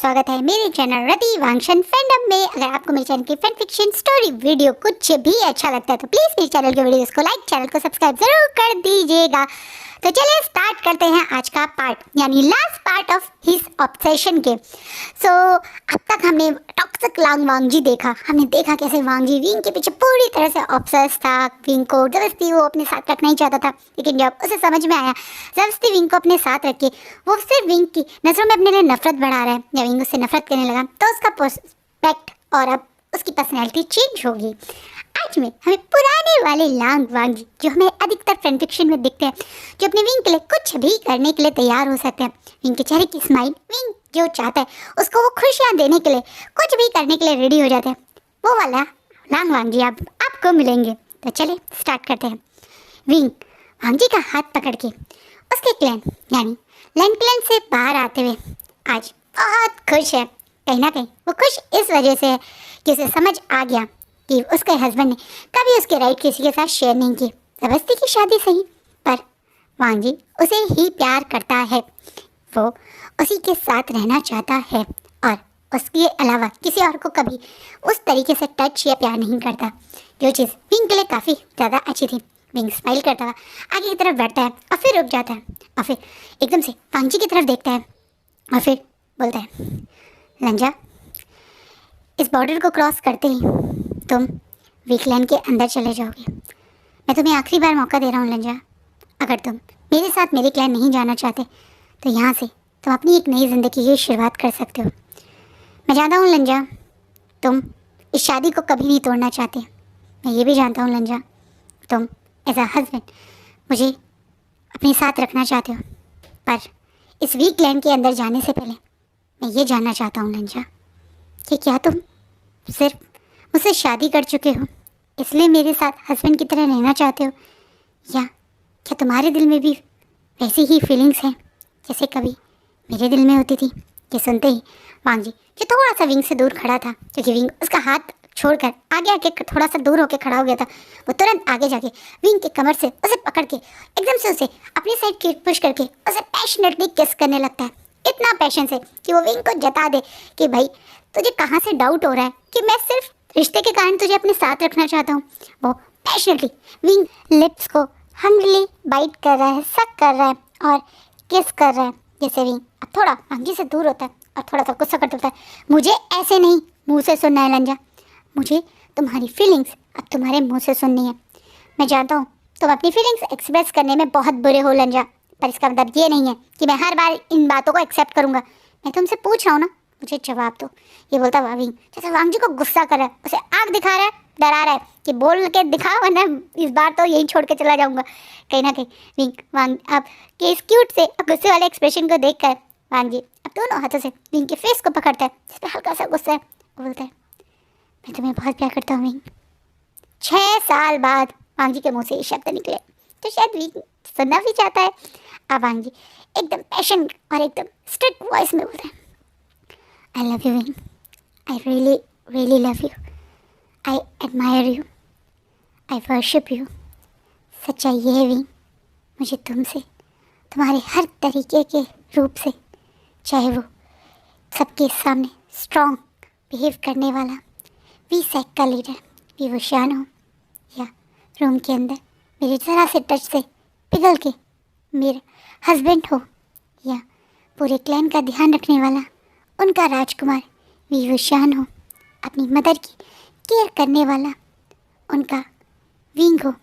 स्वागत है मेरे चैनल रति वांगशन फैंडम में। अगर आपको मेरे चैनल की फैन फिक्शन स्टोरी वीडियो कुछ भी अच्छा लगता है तो प्लीज़ मेरे चैनल के वीडियोस को लाइक, चैनल को सब्सक्राइब जरूर कर दीजिएगा। तो चलिए स्टार्ट करते हैं आज का पार्ट, यानी last part of his obsession के। अब तक हमने टॉक्सिक लांग वांगजी देखा। हमने देखा कैसे वांगजी विंग के पीछे पूरी तरह से ऑब्सेस था। विंग को जबरदस्ती वो अपने साथ रखना ही चाहता था, लेकिन जब उसे समझ में आया जबरदस्ती विंग को अपने साथ रख के वो सिर्फ विंग की नज़रों में अपने लिए नफरत बढ़ा रहा है, या विंग उससे नफरत करने लगा, तो उसका पर्सपेक्ट और अब उसकी पर्सनैलिटी चेंज होगी। आज में हमें पुराने वाले लांग वांगजी जो हमें अधिकतर फैन फिक्शन में दिखते हैं, जो अपने विंग के लिए कुछ भी करने के लिए तैयार हो सकते हैं। विंग के चेहरे की स्माइल, विंग जो चाहता है उसको वो खुशियाँ देने के लिए कुछ भी करने के लिए रेडी हो जाते हैं। वो वाला लांग वांगजी अब आपको मिलेंगे। तो चलिए स्टार्ट करते हैं। विंग वांगजी का हाथ पकड़ के उसके क्लैन यानी लैंड क्लैन से बाहर आते हुए आज बहुत खुश है। कहीं ना कहीं वो खुश इस वजह से है कि उसे समझ आ गया कि उसके हस्बैंड ने कभी उसके राइट किसी के साथ शेयर नहीं किए। जबरदस्ती की शादी सही, पर वांगजी उसे ही प्यार करता है, वो उसी के साथ रहना चाहता है और उसके अलावा किसी और को कभी उस तरीके से टच या प्यार नहीं करता। जो चीज़ विंग के लिए काफ़ी ज़्यादा अच्छी थी। विंग स्माइल करता हुआ आगे की तरफ बढ़ता है और फिर रुक जाता है और फिर एकदम से वांगजी की तरफ देखता है और फिर बोलता है, लंजा, इस बॉर्डर को क्रॉस करते ही तुम वीकलैंड के अंदर चले जाओगे। मैं तुम्हें आखिरी बार मौका दे रहा हूँ लंजा। अगर तुम मेरे साथ मेरे क्लैन नहीं जाना चाहते तो यहाँ से तुम अपनी एक नई ज़िंदगी की शुरुआत कर सकते हो। मैं जानता हूँ लंजा, तुम इस शादी को कभी नहीं तोड़ना चाहते। मैं ये भी जानता हूँ लंजा, तुम एज अ हस्बैंड मुझे अपने साथ रखना चाहते हो। पर इस वीकलैंड के अंदर जाने से पहले मैं ये जानना चाहता हूँ लंजा कि क्या तुम सिर्फ मुझसे शादी कर चुके हो इसलिए मेरे साथ हस्बैंड की तरह रहना चाहते हो, या क्या तुम्हारे दिल में भी वैसी ही फीलिंग्स हैं जैसे कभी मेरे दिल में होती थी। ये सुनते ही वांगजी जो थोड़ा सा विंग से दूर खड़ा था, क्योंकि विंग उसका हाथ छोड़कर आगे आके थोड़ा सा दूर होकर खड़ा हो गया था, वो तुरंत आगे जाके विंग के कमर से उसे पकड़ के एकदम से उसे अपनी साइड की पुश करके उसे पैशनेटली किस करने लगता है। इतना पैशन से कि वो विंग को जता दे कि भाई तुझे कहाँ से डाउट हो रहा है कि मैं सिर्फ रिश्ते के कारण तुझे अपने साथ रखना चाहता हूँ। वो पैशनेटली विंग लिप्स को हंग्रीली बाइट कर रहा है, सक कर रहा है और किस कर रहा है। जैसे विंग अब थोड़ा वांगजी से दूर होता है और थोड़ा सा गुस्सा करता है, मुझे ऐसे नहीं मुंह से सुनना है लंजा, मुझे तुम्हारी फीलिंग्स अब तुम्हारे मुंह से सुननी है। मैं जानता हूँ तुम अपनी फीलिंग्स एक्सप्रेस करने में बहुत बुरे हो लंजा, पर इसका मतलब ये नहीं है कि मैं हर बार इन बातों को एक्सेप्ट करूँगा। मैं तुमसे पूछ रहा हूँ ना, मुझे जवाब दो। ये बोलता विंग जैसे वांगजी को गुस्सा कर रहा है, उसे आग दिखा रहा है, डरा रहा है कि बोल के दिखा वरना इस बार तो यही छोड़ के चला जाऊँगा। कहीं ना कहीं विंग वांग अब के इस क्यूट से अब गुस्से वाले एक्सप्रेशन को देख कर वांगजी अब दोनों हाथों से विंग के फेस को पकड़ता है जिस पर हल्का सा गुस्सा है। वो बोलता है, मैं तुम्हें बहुत प्यार करता हूँ विंग। 6 साल बाद वांगजी के मुंह से ये शब्द निकले तो शायद विंग सुनना भी चाहता है। अब वांगजी एकदम पैशन और एकदम स्ट्रिक्ट वॉइस में बोलता है, I love you wing, I really really love you, I admire you, I worship you। सच्चाई ये है विंग, मुझे तुमसे तुम्हारे हर तरीके के रूप से, चाहे वो सबके सामने स्ट्रॉन्ग बिहेव करने वाला वी सेक का लीडर वी वुशियान हो, या रूम के अंदर मेरे ज़रा से टच से पिघल के मेरे हस्बैंड हो, या पूरे क्लैन का ध्यान रखने वाला उनका राजकुमार वी वुशियान हो, अपनी मदर की केयर करने वाला उनका विंग हो,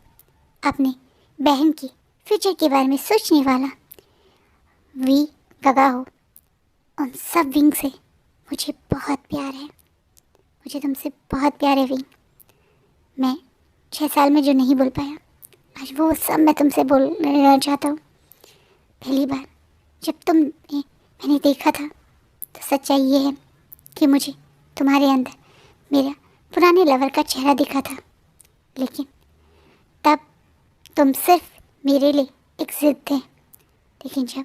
अपने बहन की फ्यूचर के बारे में सोचने वाला वी गगा हो। उन सब विंग से मुझे बहुत प्यार है, मुझे तुमसे बहुत प्यार है विंग। मैं 6 साल में जो नहीं बोल पाया आज वो सब मैं तुमसे बोलना चाहता हूँ। पहली बार जब मैंने देखा था तो सच्चाई ये है कि मुझे तुम्हारे अंदर मेरा पुराने लवर का चेहरा दिखा था, लेकिन तब तुम सिर्फ मेरे लिए एक जिद थे। लेकिन जब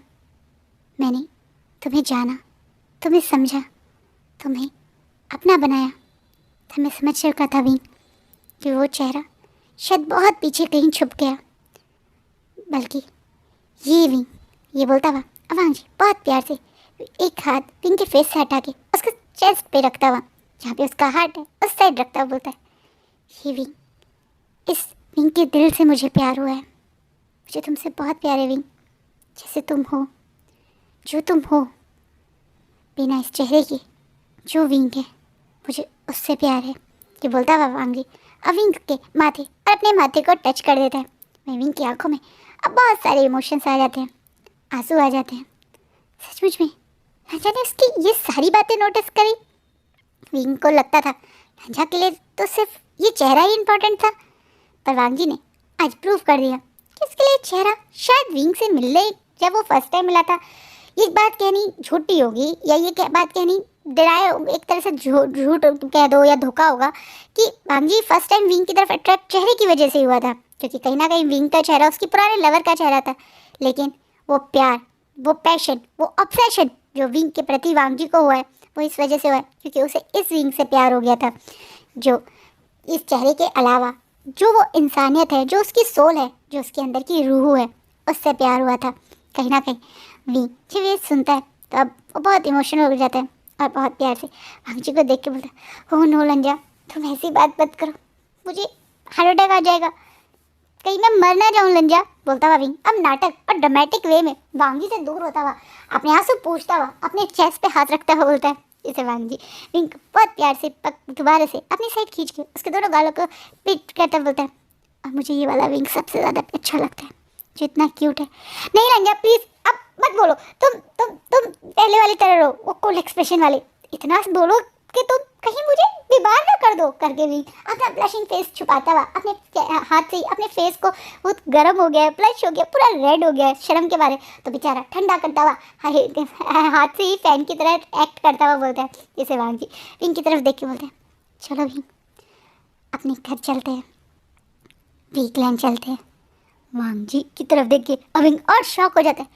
मैंने तुम्हें जाना, तुम्हें समझा, तुम्हें अपना बनाया, तब मैं समझ चुका था विंग कि वो चेहरा शायद बहुत पीछे कहीं छुप गया, बल्कि ये विंग ये बोलता हुआ वांगजी बहुत प्यार से एक हाथ विंग के फेस से हटा के उसके चेस्ट पे रखता हुआ, जहाँ पे उसका हार्ट है उस साइड रखता हुआ बोलता है, ये विंग, इस विंग के दिल से मुझे प्यार हुआ है। मुझे तुमसे बहुत प्यार है विंग, जैसे तुम हो, जो तुम हो, बिना इस चेहरे के जो विंग है, मुझे उससे प्यार है। ये बोलता हुआ वांग जी अब विंग के माथे और अपने माथे को टच कर देता है। मैं विंग की आंखों में अब बहुत सारे इमोशंस आ जाते हैं, आंसू आ जाते हैं। सचमुच में रांझा ने उसकी ये सारी बातें नोटिस करी। विंग को लगता था रांझा के लिए तो सिर्फ ये चेहरा ही इम्पोर्टेंट था, पर वांग जी ने आज प्रूव कर दिया कि उसके लिए चेहरा शायद विंग से मिलने जब वो फर्स्ट टाइम मिला था, ये बात कहनी झूठी होगी या ये बात कहनी डराए, एक तरह से झूठ कह दो या धोखा होगा कि वांग जी फर्स्ट टाइम विंग की तरफ अट्रैक्ट चेहरे की वजह से हुआ था, क्योंकि कहीं ना कहीं विंग का चेहरा उसकी पुराने लवर का चेहरा था। लेकिन वो प्यार, वो पैशन, वो ऑब्सेशन जो विंग के प्रति वांग जी को हुआ है, वो इस वजह से हुआ है क्योंकि उसे इस विंग से प्यार हो गया था, जो इस चेहरे के अलावा जो वो इंसानियत है, जो उसकी सोल है, जो उसके अंदर की रूह है, उससे प्यार हुआ था। कहीं ना कहीं विंग जब ये सुनता है तो अब वो बहुत इमोशनल हो जाता है और बहुत प्यार से वांग जी को देख के बोलता है, ओह नो लंजा, तुम ऐसी बात मत करो, मुझे हार्ट अटैक आ जाएगा, कहीं मैं मर ना जाऊं लंजा, बोलता हुआ विंग अब नाटक और ड्रामेटिक वे में वांग जी से दूर होता हुआ, अपने आप से पूछता हुआ, अपने चेस्ट पे हाथ रखता हुआ बोलता है। इसे वांग जी विंग बहुत प्यार से दोबारा से अपनी साइड खींच के उसके दोनों गालों को पिट करता बोलता है, और मुझे ये वाला विंग सबसे ज़्यादा अच्छा लगता है, जो इतना क्यूट है। नहीं लंजा प्लीज़ अब मत बोलो, तुम पहले वाली तरह रहो, वो कूल एक्सप्रेशन वाले, इतना बोलो कि तुम कहीं मुझे बीमार ना कर दो करके भी अपना ब्लशिंग फेस छुपाता हुआ अपने हाथ से अपने फेस को, वो गर्म हो गया है, ब्लश हो गया, पूरा रेड हो गया है शर्म के मारे, तो बेचारा ठंडा करता हुआ हाथ से ही फैन की तरह एक्ट करता हुआ बोलता है। जैसे वांग जी विंग की तरफ देख के बोलते हैं, चलो विंग अपने घर चलते हैं, वीकलैंड चलते हैं। वांग जी की तरफ देख के अब विंग और शॉक हो जाता है,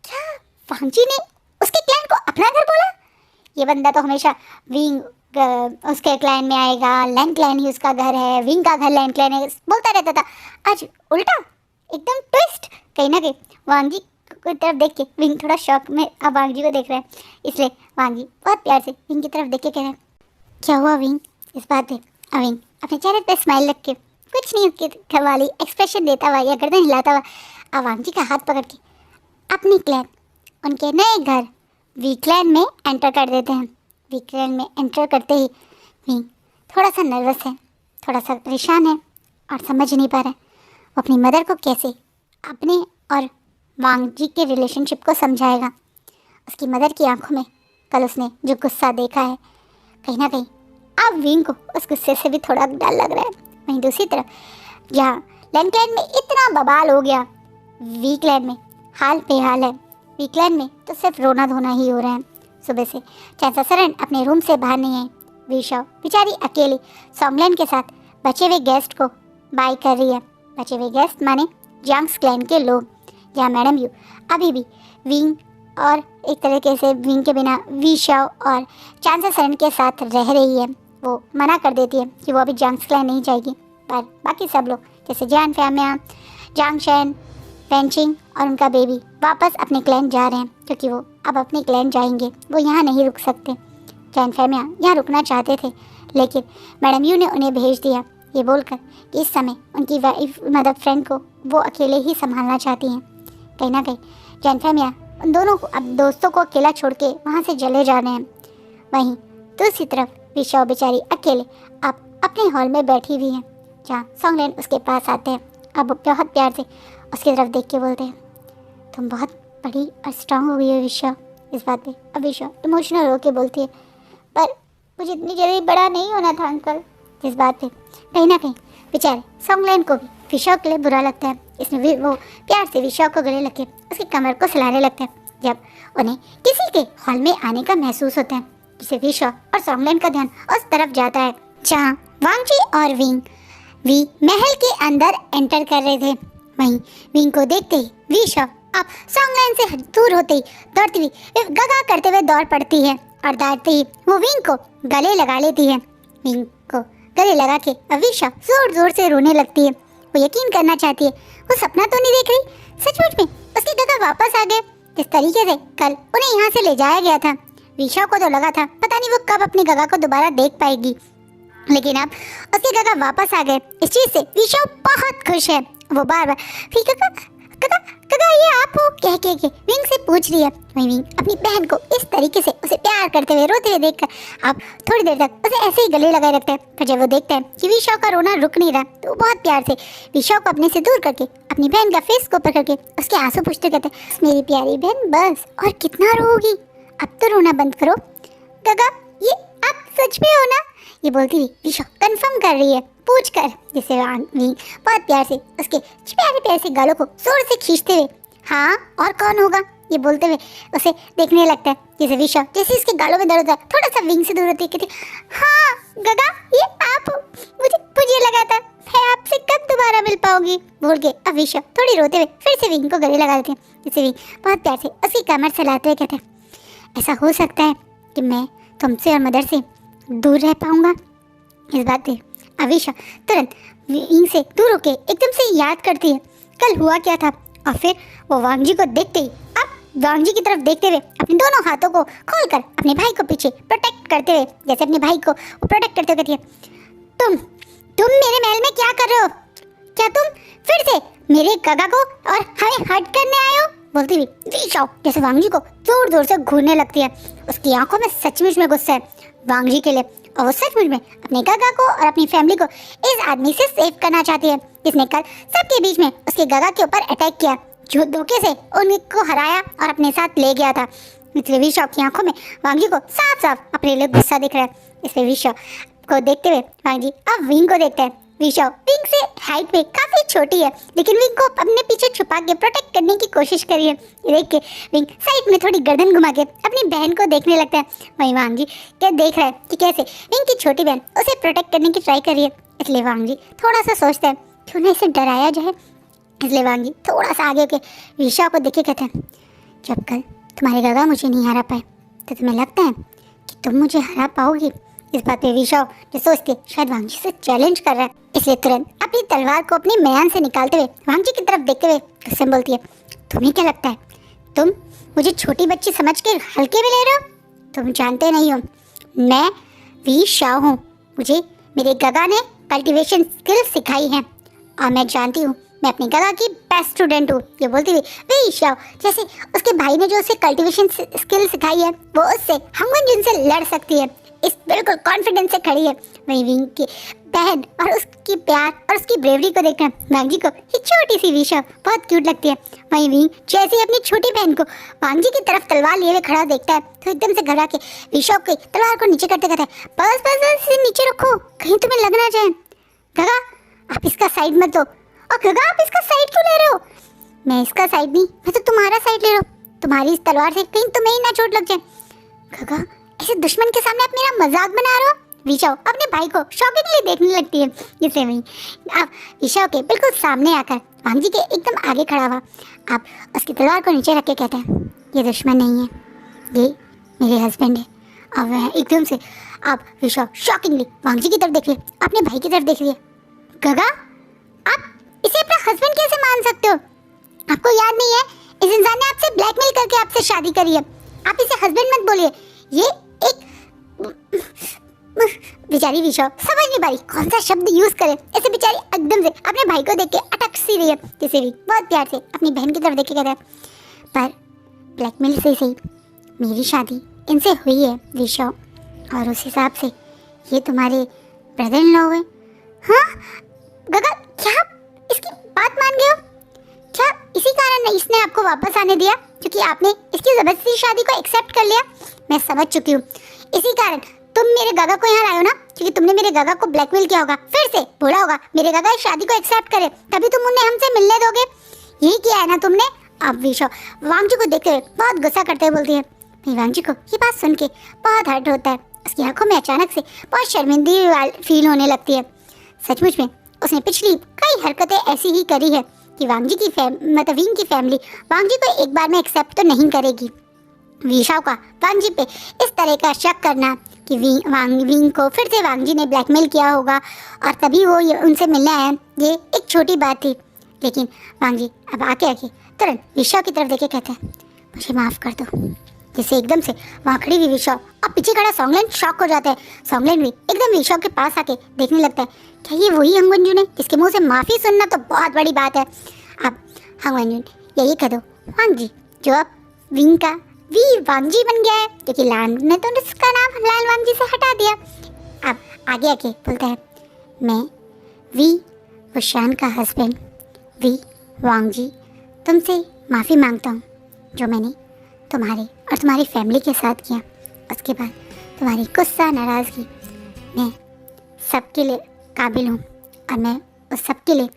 क्या वांग जी ने उसके क्लैन को अपना घर बोला? ये बंदा तो हमेशा विंग उसके क्लैन में आएगा, लैंड क्लैन ही उसका घर है, विंग का घर लैंड क्लैन है, बोलता रहता था। आज उल्टा एकदम ट्विस्ट। कहीं ना कहीं वांग जी की तरफ देख के विंग थोड़ा शॉक में अब वांग जी को देख रहा है, इसलिए वांग जी बहुत प्यार से विंग की तरफ देख के कह रहे हैं, क्या हुआ विंग? इस बात पे विंग अपने चेहरे पे स्माइल रख के कुछ नहीं उसके घर वाली एक्सप्रेशन देता हुआ या गर्दन हिलाता हुआ वांग जी का हाथ पकड़ के अपनी क्लैन, उनके नए घर वीकलैंड में एंटर कर देते हैं। वीकलैंड में एंटर करते ही विंग थोड़ा सा नर्वस है, थोड़ा सा परेशान है और समझ नहीं पा रहा है वो अपनी मदर को कैसे अपने और वांग जी के रिलेशनशिप को समझाएगा। उसकी मदर की आंखों में कल उसने जो गुस्सा देखा है, कहीं ना कहीं अब विंग को उस गुस्से से भी थोड़ा डर लग रहा है। वहीं दूसरी तरफ जहाँ लैंडक्लैंड में इतना बवाल हो गया, वीकलैंड में हाल बेहाल है। वीकलैंड में तो सिर्फ रोना धोना ही हो रहा है। सुबह से चांसा सरन अपने रूम से बाहर नहीं आई। विशाओ बेचारी अकेली सॉन्गलैंड के साथ बचे हुए गेस्ट को बाय कर रही है। बचे हुए गेस्ट माने जांग्स क्लैन के लोग, जहाँ मैडम यू अभी भी विंग और एक तरीके से विंग के बिना विशाओ और चांसा सरन के साथ रह रही है। वो मना कर देती है कि वो अभी जांग्स क्लैन नहीं जाएगी, पर बाकी सब लोग जैसे जैन फैमिया, जांग शेन, फेंचिंग और उनका बेबी वापस अपने क्लैन जा रहे हैं, क्योंकि वो अब अपने क्लैन जाएंगे, वो यहाँ नहीं रुक सकते। जैन फैमिया यहाँ रुकना चाहते थे, लेकिन मैडम यू ने उन्हें भेज दिया ये बोलकर कि इस समय उनकी वाइफ मतलब फ्रेंड को वो अकेले ही संभालना चाहती हैं। कहीं ना कहीं जैन फैमिया उन दोनों को अब दोस्तों को अकेला छोड़ के वहाँ से चले जा रहे हैं। वहीं दूसरी तरफ विशाओ बेचारी अकेले अब अपने हॉल में बैठी हुई हैं, जहाँ सॉन्गलैंड उसके पास आते हैं। अब वो बहुत प्यार से उसकी तरफ देख के बोलते हैं, तुम बहुत बड़ी और स्ट्रांग हो गई हो विशाओ। इस बात पे अब विशाओ इमोशनल होकर बोलती है, पर मुझे इतनी जल्दी बड़ा नहीं होना था अंकल। इस बात पे कहीं ना कहीं बेचारे सॉन्गलैंड को भी विशाओ के लिए बुरा लगता है। इसमें वो प्यार से विशाओ को गले लग के उसकी कमर को सहलाने लगता है, जब उन्हें किसी के हॉल में आने का महसूस होता है, जिससे विशाओ और सॉन्गलैंड का ध्यान उस तरफ जाता है जहाँ वांग जी और वी महल के अंदर एंटर कर रहे थे। वहीं विंग को देखते ही विशाओ अब सॉन्गलैंड से दूर होते ही दौड़ती हुई गगा करते हुए दौड़ पड़ती है और दौड़ते ही वो विंग को गले लगा लेती है। विंग को गले लगा के विशाओ जोर जोर से रोने लगती है। वो यकीन करना चाहती है वो सपना तो नहीं देख रही, सचमुच में उसके गगा वापस आ गए। जिस तरीके से कल उन्हें यहाँ से ले जाया गया था, विशाव को तो लगा था पता नहीं वो कब अपने गगा को दोबारा देख पाएगी, लेकिन अब उसके गगा वापस आ गए। इस चीज से विशाव बहुत खुश है। वो बार बार फिर गगा गगा गगा ये आप हो कह के विंग से पूछ रही है। वही विंग अपनी बहन को इस तरीके से उसे प्यार करते हुए रोते हुए देखकर अब थोड़ी देर तक उसे ऐसे ही गले लगाए रखते हैं। फिर जब वो देखते हैं कि विशाव का रोना रुक नहीं रहा तो वो बहुत प्यार से विशाव को अपने से दूर करके अपनी बहन का फेस को पकड़ के उसके आंसू पूछते कहते हैं, मेरी प्यारी बहन बस और कितना रोगी, अब तो रोना बंद करो। गगा ये आप सच में हो ना, ये बोलती हुई विशाव कंफर्म कर रही है पूछ कर, जिसे विंग बहुत प्यार से उसके प्यारे प्यारे से गालों को जोर से खींचते हुए हाँ और कौन होगा ये बोलते हुए उसे देखने लगता है। जैसे विशाव जैसे इसके गालों में दर्द होता है थोड़ा सा विंग से दूर होती है, कहती हाँ गगा ये आप हो, मुझे लगा था मैं आपसे कब दोबारा मिल पाऊंगी बोल के अब विशाव थोड़ी रोते हुए फिर से विंग को गले लगा देते हैं। जैसे विंग बहुत प्यार से उसकी कमर चलाते हुए कहते हैं, ऐसा हो सकता है कि मैं तुमसे और मदर से दूर रह पाऊंगा। इस बात पे अविशा तुरंत विंग से दूर होके एकदम से याद करती है कल हुआ क्या था, और फिर वो वांग जी को देखते ही अब वांग जी की तरफ देखते हुए अपने दोनों हाथों को खोलकर अपने भाई को पीछे प्रोटेक्ट करते हुए जैसे अपने भाई को प्रोटेक्ट करते हुए कहती है, तुम मेरे महल में क्या कर रहे हो, क्या तुम फिर से मेरे गगा को और हमें हर्ट करने आए हो बोलती हुई विशाव जैसे वांग जी को जोर जोर से घूरने लगती है। उसकी आंखों में सचमुच में गुस्सा है वांग जी के लिए, और वो सचमुच में अपने गगा को और अपनी फैमिली को इस आदमी से सेव करना चाहती है जिसने कल सबके बीच में उसके गगा के ऊपर अटैक किया, जो धोखे से उनको हराया और अपने साथ ले गया था। इसलिए विशाव की आंखों में वांग जी को साफ साफ अपने लिए गुस्सा दिख रहा है। इसलिए विशाव को देखते हुए वांग जी अब विंग को देखते हैं। विशाव विंग से हाइट में काफी छोटी है लेकिन विंग को अपने पीछे छुपा के प्रोटेक्ट करने की कोशिश करी है। ये देख के विंग साइड में थोड़ी गर्दन घुमा के अपनी बहन को देखने लगता है। वहीं वांग जी क्या देख रहा है कि कैसे विंग की छोटी बहन उसे प्रोटेक्ट करने की ट्राई कर रही है। इसलिए वांग जी थोड़ा सा सोचते हैं क्यों ना इसे डराया जाए। इसलिए वांग जी थोड़ा सा आगे होके विशाव को देखे कहते हैं, जब कल तुम्हारे गगा मुझे नहीं हरा पाए तो तुम्हें लगता है कि तुम मुझे हरा पाओगी। इस बात पे विशाव जो सोचते शायद वांग जी से चैलेंज कर रहा है, इसलिए तुरंत अपनी तलवार को अपनी म्यान से निकालते हुए वांग जी की तरफ देखते हुए गुस्से में बोलती है, तुम्हें क्या लगता है तुम मुझे छोटी बच्ची समझ के हल्के में ले रहे हो, तुम जानते नहीं हो मैं विशाव हूँ, मुझे मेरे गगा ने कल्टीवेशन स्किल सिखाई है और मैं जानती हूँ मैं अपने गगा की बेस्ट स्टूडेंट हूँ। ये बोलती हुई विशाव जैसे उसके भाई ने जो उसे कल्टीवेशन स्किल सिखाई है वो उससे हमगुन से लड़ सकती है, इस बिल्कुल कॉन्फिडेंस से खड़ी है। वहीं विंग की बहन और उसकी प्यार और उसकी ब्रेवरी को देखकर वांग जी को ये छोटी सी विशाव बहुत क्यूट लगती है। वहीं विंग जैसे ही अपनी छोटी बहन को वांग जी की तरफ तलवार लिए हुए खड़ा देखता है तो एकदम से घबरा के विशाव की तलवार को नीचे करते कहता है, बस बस बस इसे नीचे रखो कहीं तुम्हें लग ना जाए। गगा आप इसका साइड मत दो, और गगा आप इसका साइड क्यों ले रहे हो, मैं इसका साइड नहीं मैं तो तुम्हारा साइड ले रहा हूँ, तुम्हारी इस तलवार से कहीं तुम्हें ही ना चोट लग जाए। गगा ऐसे दुश्मन के सामने आप मेरा मजाक बना रहे हो। विशाव अपने भाई को शॉकिंगली देखने लगती है। जिससे वही अब विशाव के बिल्कुल सामने आकर वांग जी के एकदम आगे खड़ा हुआ आप उसकी तलवार को नीचे रख के कहते हैं, ये दुश्मन नहीं है, ये मेरे हस्बैंड है। और वह एकदम से आप विशाव शॉकिंगली वांग जी की तरफ देखिए, अपने भाई की तरफ देखिए। गगा आप इसे अपना हस्बैंड कैसे मान सकते हो, आपको याद नहीं है इस इंसान ने आपसे ब्लैकमेल करके आपसे शादी करी है, आप इसे हस्बैंड मत बोलिए। ये एक बेचारी विशाव समझ नहीं पा रही कौन सा शब्द यूज करे, ऐसे बेचारी एकदम से अपने भाई को देख के अटक सी रही है। जैसे भी बहुत प्यार से अपनी बहन की तरफ देख के कहता है, पर ब्लैकमेल से सही मेरी शादी इनसे हुई है विशाव, और उस हिसाब से ये तुम्हारे ब्रदर इन लॉ हुए। हाँ गगा क्या आप इसकी बात मान गए हो, क्या इसी कारण इसने आपको वापस आने दिया क्योंकि आपने इसकी जबरदस्ती शादी को एक्सेप्ट कर लिया। मैं समझ चुकी हूँ, इसी कारण तुम मेरे गगा को यहाँ लाए हो ना, क्योंकि तुमने मेरे गगा को ब्लैकमेल किया होगा, फिर से बोला होगा मेरे गगा इस शादी को एक्सेप्ट करे तभी तुम उन्हें हमसे मिलने दोगे, यही किया है ना तुमने। अब विशाव वांग जी को देखते हुए बहुत गुस्सा करते हुए बोलती है। वांग जी को ये बात सुन के बहुत हर्ट होता है, उसकी आंखों में अचानक से बहुत शर्मिंदगी फील होने लगती है। सचमुच में उसने पिछली कई हरकतें ऐसी ही करी है कि वांग जी की मतलब विंग की फैमिली वांग जी को एक बार में एक्सेप्ट तो नहीं करेगी। विशाव का वांग जी पे इस तरह का शक करना कि विंग को फिर से वांग जी ने ब्लैकमेल किया होगा और तभी वो उनसे मिलने आया, ये एक छोटी बात थी। लेकिन वांग जी अब आके तुरंत विशाव की तरफ देखे कहते हैं, मुझे माफ़ कर दो। जिसे एकदम से वहाँ खड़ी हुई विशाल और पीछे खड़ा सॉन्गलैंड शॉक हो जाता है। सॉन्गलैंड भी एकदम विशाल के पास आके देखने लगता है, क्या ये वही हंग वंजुन है जिसके मुंह से माफ़ी सुनना तो बहुत बड़ी बात है। अब हंग वंजुन यही कह दो वांग जी, जो अब विंग का वी वांग जी बन गया है, क्योंकि लान ने तो उसका नाम लाल वांग जी से हटा दिया। अब आगे आके बोलता है, मैं वी वशान का हस्बैंड वी वांग जी तुमसे माफ़ी मांगता हूँ, जो मैंने तुम्हारे और तुम्हारी फैमिली के साथ किया। उसके बाद तुम्हारी गुस्सा नाराज़गी मैं सबके लिए काबिल हूँ, और मैं उस सबके लिए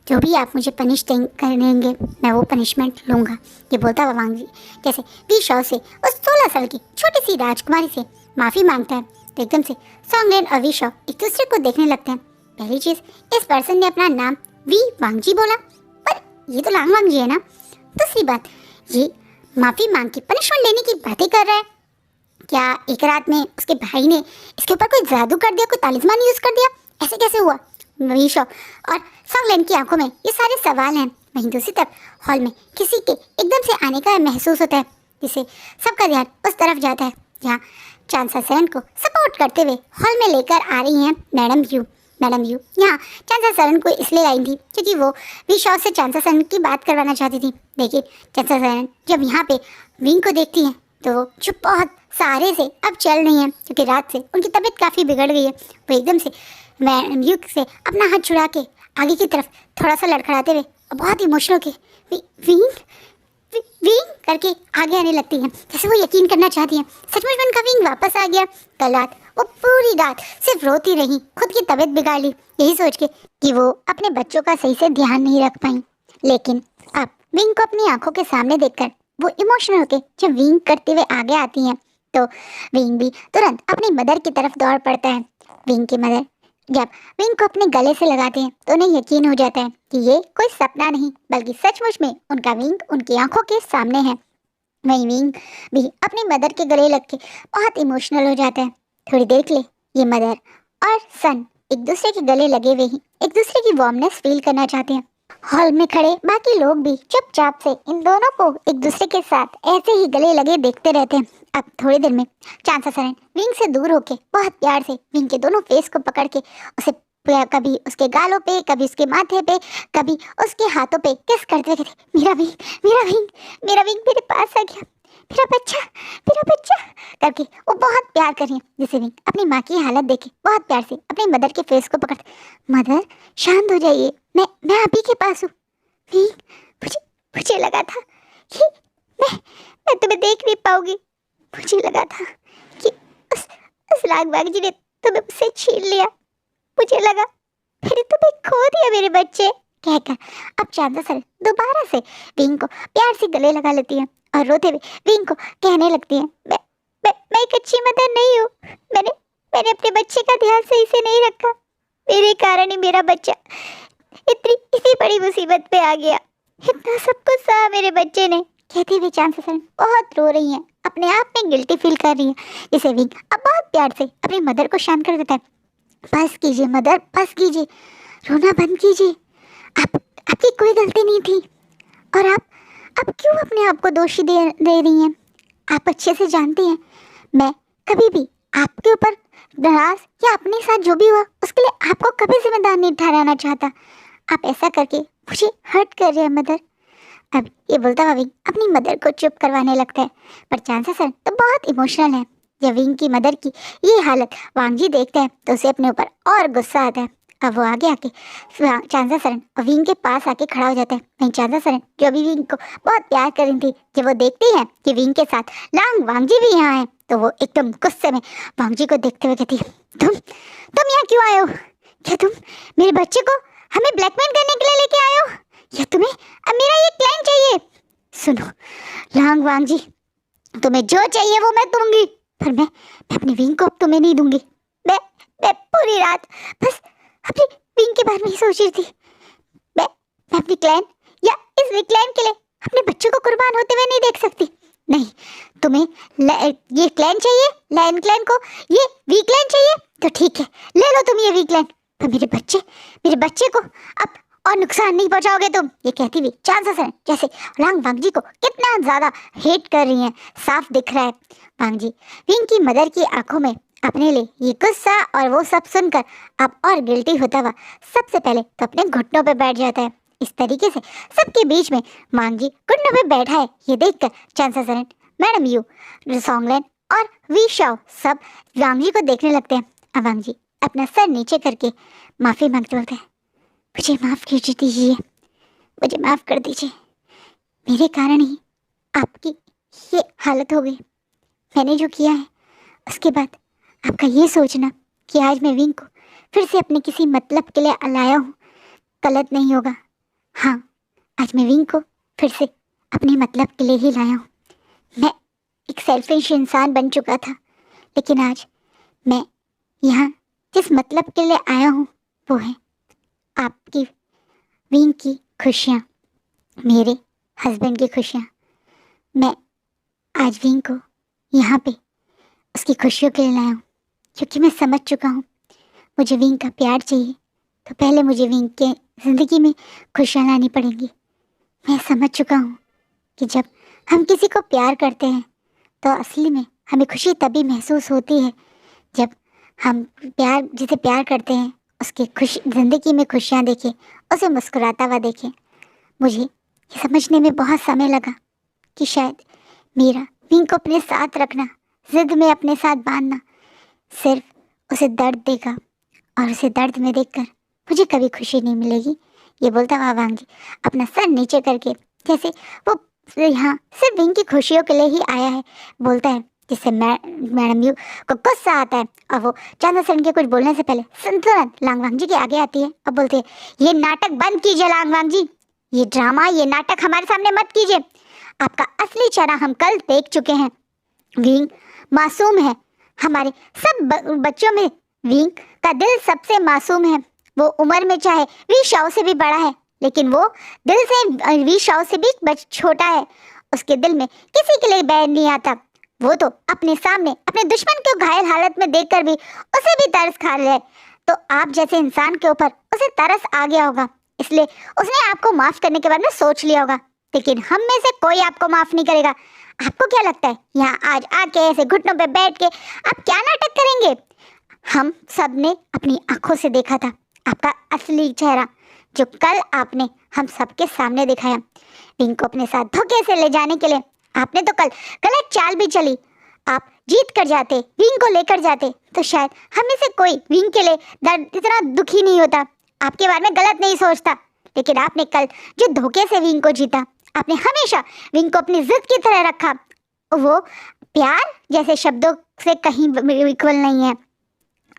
जो भी आप मुझे पनिश करेंगे मैं वो पनिशमेंट लूँगा। ये बोलता हुआ वांग जी जैसे वी शॉ से उस 16 साल की छोटी सी राजकुमारी से माफ़ी मांगता है, तो एकदम से सॉन्गलैंड और वी शॉ एक दूसरे को देखने लगते हैं। पहली चीज़, इस पर्सन ने अपना नाम वी वांग जी बोला, पर ये तो लांग वांग जी है ना। दूसरी बात, ये माफ़ी मांग के पनिशमेंट लेने की बातें कर रहा है। क्या एक रात में उसके भाई ने इसके ऊपर कोई जादू कर दिया, कोई तालिस्मान यूज़ कर दिया? ऐसे कैसे हुआ? वीशॉ और सॉन्गलैंड की आंखों में ये सारे सवाल हैं। वहीं दूसरी तरफ हॉल में किसी के एकदम से आने का महसूस होता है, जिससे सबका ध्यान उस तरफ जाता है जहाँ चांसा सरन को सपोर्ट करते हुए हॉल में लेकर आ रही हैं मैडम यू। मैडम यू यहाँ चांसा सरन को इसलिए आई थी क्योंकि वो वीशॉ से चांसा सरन की बात करवाना चाहती थी। लेकिन चांसा सरन जब यहाँ पे विंग को देखती हैं तो वो जो बहुत सहारे से अब चल रही हैं, क्योंकि रात से उनकी तबीयत काफ़ी बिगड़ गई है। वो एकदम से मैडम यू से अपना हाथ छुड़ा के आगे की तरफ थोड़ा सा लड़खड़ाते हुए और बहुत इमोशनल के विंग विंग करके आगे आने लगती हैं, जैसे वो यकीन करना चाहती हैं सचमुच में उनका विंग वापस आ गया। कल रात वो पूरी रात सिर्फ रोती रही, खुद की तबीयत बिगाड़ ली, यही सोच के कि वो अपने बच्चों का सही से ध्यान नहीं रख पाई। लेकिन अब विंग को अपनी आंखों के सामने देखकर वो इमोशनल होके जब विंग करते हुए आगे आती हैं तो विंग भी तुरंत अपनी मदर की तरफ दौड़ पड़ता है। विंग की मदर जब विंग को अपने गले से लगाते हैं तो उन्हें यकीन हो जाता है कि ये कोई सपना नहीं बल्कि सचमुच में उनका विंग उनकी आंखों के सामने है। वहीं विंग भी अपनी मदर के गले लग के बहुत इमोशनल हो जाता है। थोड़ी देर के लिए ये मदर और सन एक दूसरे के गले लगे हुए ही एक दूसरे की वार्मनेस फील करना चाहते हैं। हॉल में खड़े बाकी लोग भी चुपचाप से इन दोनों को एक दूसरे के साथ ऐसे ही गले लगे देखते रहते हैं। अब थोड़ी देर में चांसा सरन विंग से दूर होके बहुत प्यार से विंग के दोनों फेस को पकड़ के उसे कभी उसके गालों पे, कभी उसके माथे पे, कभी उसके हाथों पे किस करते कहते मेरा विंग मेरा विंग मेरा विंग मेरे पास आ गया, मेरा बच्चा करके वो बहुत प्यार कर रही है। जिसे विंग अपनी माँ की हालत देखे बहुत प्यार से अपनी मदर के फेस को पकड़ते, मदर शांत हो जाइए, मैं आप ही के पास हूँ। विंग मुझे लगा था कि मैं तुम्हें देख नहीं पाऊंगी, मुझे लगा था कि उस लाग जी ने तुम्हें मुझसे छीन लिया, मुझे लगा मैंने तुम्हें खो दिया मेरे बच्चे, कहकर अब चांसा सरन दोबारा से विंग को प्यार से गले लगा लेती है और रोते हुए विंग को कहने लगती है मैं एक अच्छी मदर नहीं हूँ, मैंने अपने बच्चे का ध्यान सही से नहीं रखा, मेरे कारण ही मेरा बच्चा इतनी बड़ी मुसीबत पे आ गया, इतना सब कुछ सहा मेरे बच्चे ने, कहती हुई चांसा सरन बहुत रो रही हैं, अपने आप में गिल्टी फील कर रही है। जिसे विंग अब बहुत प्यार से अपनी मदर को शांत कर देता है। बस कीजिए मदर, बस कीजिए, रोना बंद कीजिए, आपकी कोई गलती नहीं थी और आप क्यों अपने आप को दोषी दे रही हैं? आप अच्छे से जानती हैं मैं कभी भी आपके ऊपर नाराज या अपने साथ जो भी हुआ उसके लिए आपको कभी जिम्मेदार नहीं ठहराना चाहता। आप ऐसा करके मुझे हर्ट कर रहे हैं मदर। अब ये बोलता हुआ विंग अपनी मदर को चुप करवाने लगता है, पर चांसा सरन तो बहुत इमोशनल है। जब विंग की मदर की ये हालत वांग जी देखते हैं तो उसे अपने ऊपर और गुस्सा आता है। अब वो आगे आके चांसा सरन और विंग के पास आके खड़ा हो जाता है। वहीं चांसा सरन जो अभी विंग को बहुत प्यार कर रही थी, जब वो देखती है कि विंग के साथ लांग वांग जी भी यहाँ है तो वो एकदम गुस्से में वांग जी को देखते हुए कहती है, तुम यहाँ क्यों आए हो? क्या तुम मेरे बच्चे को हमें ब्लैकमेल करने के लिए लेके आए हो या तुम्हें अब मेरा ये क्लाइंट चाहिए? सुनो लांग वांग जी, तुम्हें जो चाहिए वो मैं दूंगी, पर मैं अपनी विंग को अब तुम्हें नहीं दूंगी। मैं पूरी रात बस अपनी विंग के बारे में ही सोच रही थी। मैं अपनी क्लाइंट या इस विक्लाइंट के लिए अपने बच्चों को कुर्बान होते हुए नहीं देख सकती। नहीं, तुम्हें ये क्लाइंट चाहिए, लायन क्लाइंट को ये वीक लाइन चाहिए तो ठीक है, ले लो तुम ये वीक लाइन, पर मेरे बच्चे को अब और नुकसान नहीं पहुंचाओगे तुम। ये कहती हुई चांसा सरन जैसे लांग वांग जी को कितना ज्यादा हेट कर रही हैं साफ दिख रहा है। वांग जी विंग की मदर की आंखों में अपने लिए ये गुस्सा और वो सब सुनकर अब और गिल्टी होता हुआ सबसे पहले तो अपने घुटनों पे बैठ जाता है। इस तरीके से सबके बीच में वांग जी घुटनों पे बैठा है ये देखकर चांसा सरन, मैडम यू, सॉन्गलैन और वी शाओ सब वांग जी को देखने लगते हैं। अब वांग जी अपना सर नीचे करके माफी मांगते बोलते हैं, मुझे माफ कर दीजिए, मुझे माफ कर दीजिए, मेरे कारण ही आपकी ये हालत हो गई। मैंने जो किया है उसके बाद आपका ये सोचना कि आज मैं विंग को फिर से अपने किसी मतलब के लिए लाया हूँ गलत नहीं होगा। हाँ, आज मैं विंग को फिर से अपने मतलब के लिए ही लाया हूँ। मैं एक सेल्फिश इंसान बन चुका था, लेकिन आज मैं यहाँ जिस मतलब के लिए आया हूँ वो है आपकी विंग की खुशियाँ, मेरे हस्बैंड की खुशियाँ। मैं आज विंग को यहाँ पे उसकी खुशियों के लिए लाया हूँ, क्योंकि मैं समझ चुका हूँ मुझे विंग का प्यार चाहिए तो पहले मुझे विंग के ज़िंदगी में खुशियाँ लानी पड़ेंगी। मैं समझ चुका हूँ कि जब हम किसी को प्यार करते हैं तो असली में हमें खुशी तभी महसूस होती है जब हम जिसे प्यार करते हैं उसके ज़िंदगी में खुशियाँ देखें, उसे मुस्कुराता हुआ देखें। मुझे ये समझने में बहुत समय लगा कि शायद मेरा विंग को अपने साथ रखना, जिद में अपने साथ बांधना सिर्फ उसे दर्द देगा और उसे दर्द में देखकर मुझे कभी खुशी नहीं मिलेगी। ये बोलता हुआ वांग जी अपना सर नीचे करके जैसे वो यहाँ सिर्फ विंग की खुशियों के लिए ही आया है बोलता है, जिससे मैडम यू को गुस्सा आता है और वो चांदा सरन के कुछ बोलने से पहले तुरंत लांग वांग जी के आगे आती है और बोलती है, ये नाटक बंद कीजिए लांग वांग जी, ये ड्रामा, ये नाटक हमारे सामने मत कीजिए। आपका असली चेहरा हम कल देख चुके हैं। विंग मासूम है, हमारे सब बच्चों में विंग का दिल सबसे मासूम है। वो उम्र में चाहे वी शाओ से भी बड़ा है, लेकिन वो दिल से वी शाओ से भी छोटा है। उसके दिल में किसी के लिए बैर नहीं आता। वो तो अपने सामने अपने दुश्मन को घायल हालत में देखकर भी उसे भी तरस खा ले। तो आप जैसे इंसान के ऊपर उसे तरस आ गया होगा, इसलिए उसने आपको माफ करने के बारे में सोच लिया होगा, लेकिन हम में से कोई आपको माफ नहीं करेगा। आपको क्या लगता है यहाँ आज आके ऐसे घुटनों पे बैठ के आप क्या नाटक करेंगे? हम सब ने अपनी आंखों से देखा था आपका असली चेहरा, जो कल आपने हम सबके सामने दिखाया। विंग को अपने साथ धोखे से ले जाने के लिए आपने तो कल गलत चाल भी चली। आप जीत कर जाते, विंग को लेकर जाते, तो शायद हम में से कोई विंग के लिए इतना दुखी नहीं होता, आपके बारे में गलत नहीं सोचता। लेकिन आपने कल जो धोखे से विंग को जीता, आपने हमेशा विंग को अपनी जिद की तरह रखा। वो प्यार जैसे शब्दों से कहीं इक्वल नहीं है।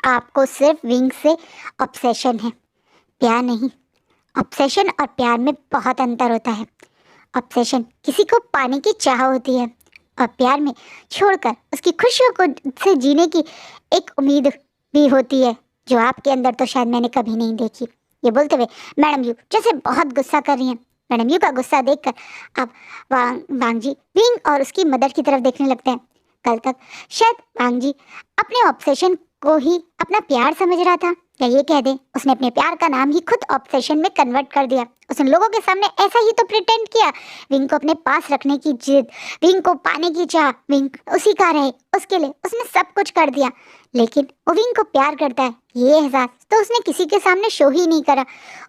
आपको सिर्फ विंग से ऑब्सेशन है, प्यार नहीं। ऑब्सेशन और प्यार में बहुत अंतर होता है। ऑब्सेशन किसी को पाने की चाह होती है और प्यार में छोड़कर उसकी खुशियों को से जीने की एक उम्मीद भी होती है, जो आपके अंदर तो शायद मैंने कभी नहीं देखी। ये बोलते हुए मैडम यू जैसे बहुत गुस्सा कर रही हैं। मैडम यू का गुस्सा देखकर अब वांग जी विंग और उसकी मदर की तरफ देखने लगते हैं। कल तक शायद वांग जी अपने ऑब्सेशन को ही अपना प्यार समझ रहा था, या ये कह दें उसने अपने प्यार का नाम ही खुद ऑब्सेशन में कन्वर्ट कर दिया। उसने लोगों के सामने ऐसा ही तो प्रिटेंड किया। विंग को अपने पास रखने की जिद, विंग को पाने की चाह, विंग उसी का रहे, उसके लिए उसने सब कुछ कर दिया। लेकिन वो विंग को प्यार करता है ये एहसास तो उसने किसी के सामने शो ही नहीं करा।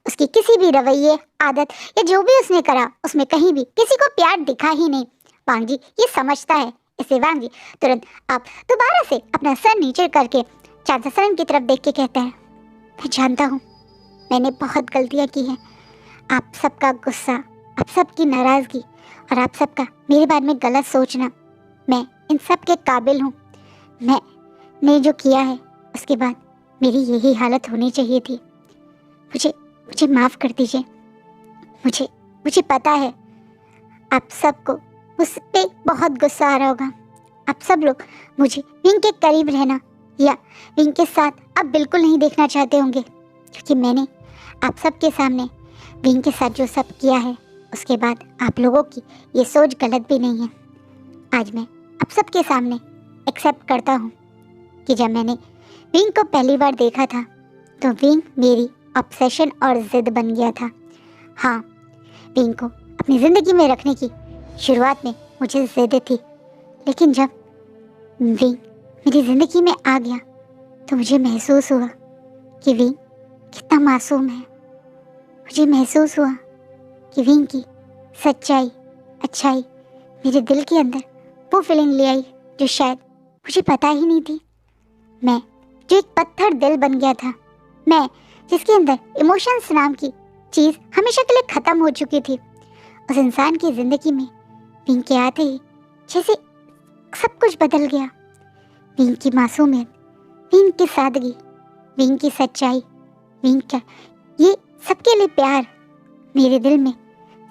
उसकी किसी भी रवैये, आदत या जो भी उसने करा उसमें कहीं भी किसी को प्यार दिखा ही नहीं। वांग जी ये समझता है। इसे वांग जी तुरंत आप दोबारा से अपना सर नीचे करके चांसा सरन की तरफ देख के कहते हैं, मैं जानता हूँ मैंने बहुत गलतियाँ की हैं। आप सबका गुस्सा, आप सबकी नाराज़गी और आप सबका मेरे बारे में गलत सोचना, मैं इन सब के काबिल हूँ। मैंने जो किया है उसके बाद मेरी यही हालत होनी चाहिए थी। मुझे माफ़ कर दीजिए। मुझे पता है आप सबको मुझ पे बहुत गुस्सा आ रहा होगा। आप सब लोग मुझे विंग के करीब रहना या विंग के साथ अब बिल्कुल नहीं देखना चाहते होंगे, क्योंकि मैंने आप सबके सामने विंग के साथ जो सब किया है उसके बाद आप लोगों की ये सोच गलत भी नहीं है। आज मैं आप सबके सामने एक्सेप्ट करता हूँ कि जब मैंने विंग को पहली बार देखा था तो विंग मेरी ऑब्सेशन और ज़िद बन गया था। हाँ, विंग को अपनी ज़िंदगी में रखने की शुरुआत में मुझे ज़िद थी, लेकिन जब विंग मेरी ज़िंदगी में आ गया तो मुझे महसूस हुआ कि विंग कितना मासूम है। मुझे महसूस हुआ कि विंग की सच्चाई, अच्छाई मेरे दिल के अंदर वो फीलिंग ले आई जो शायद मुझे पता ही नहीं थी। मैं जो एक पत्थर दिल बन गया था, मैं जिसके अंदर इमोशंस नाम की चीज़ हमेशा के लिए ख़त्म हो चुकी थी, उस इंसान की ज़िंदगी में विंग के आते ही जैसे सब कुछ बदल गया। विंग की मासूमियत, विंग की सादगी, विंग की सच्चाई, विंग का ये सबके लिए प्यार मेरे दिल में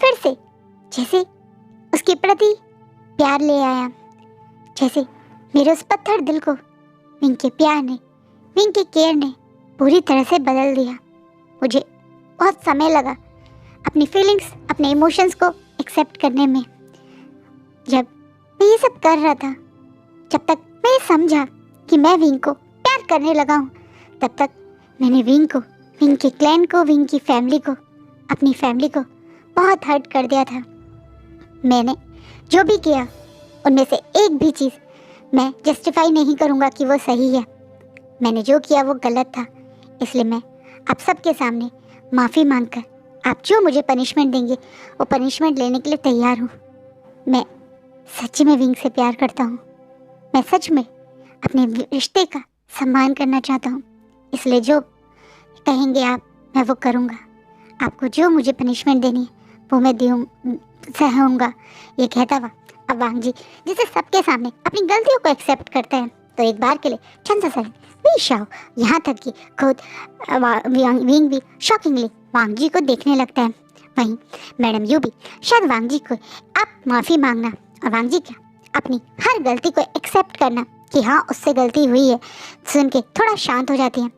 फिर से जैसे उसके प्रति प्यार ले आया। जैसे मेरे उस पत्थर दिल को विंग के प्यार ने, विंग के केयर ने पूरी तरह से बदल दिया। मुझे बहुत समय लगा अपनी फीलिंग्स, अपने इमोशंस को एक्सेप्ट करने में। जब मैं ये सब कर रहा था, जब तक मैं समझा कि मैं विंग को प्यार करने लगा हूँ, तब तक मैंने विंग को, विंग के क्लैन को, विंग की फैमिली को, अपनी फैमिली को बहुत हर्ट कर दिया था। मैंने जो भी किया उनमें से एक भी चीज़ मैं जस्टिफाई नहीं करूँगा कि वो सही है। मैंने जो किया वो गलत था, इसलिए मैं आप सबके सामने माफ़ी मांगकर आप जो मुझे पनिशमेंट देंगे वो पनिशमेंट लेने के लिए तैयार हूँ। मैं सच्ची में विंग से प्यार करता हूँ। मैं सच में अपने रिश्ते का सम्मान करना चाहता हूँ, इसलिए जो कहेंगे आप मैं वो करूँगा। आपको जो मुझे पनिशमेंट देनी है वो मैं सहूँगा। ये कहता हुआ अब वांग जी जिसे सबके सामने अपनी गलतियों को एक्सेप्ट करते हैं, तो एक बार के लिए चंद सर बेशाओ, यहाँ तक कि खुद विंग भी शॉकिंगली वांग जी को देखने लगता है। वहीं मैडम यू भी शायद वांग जी को आप माफ़ी मांगना और वांग जी क्या अपनी हर गलती को एक्सेप्ट करना कि हाँ उससे गलती हुई है सुन के थोड़ा शांत हो जाती हैं।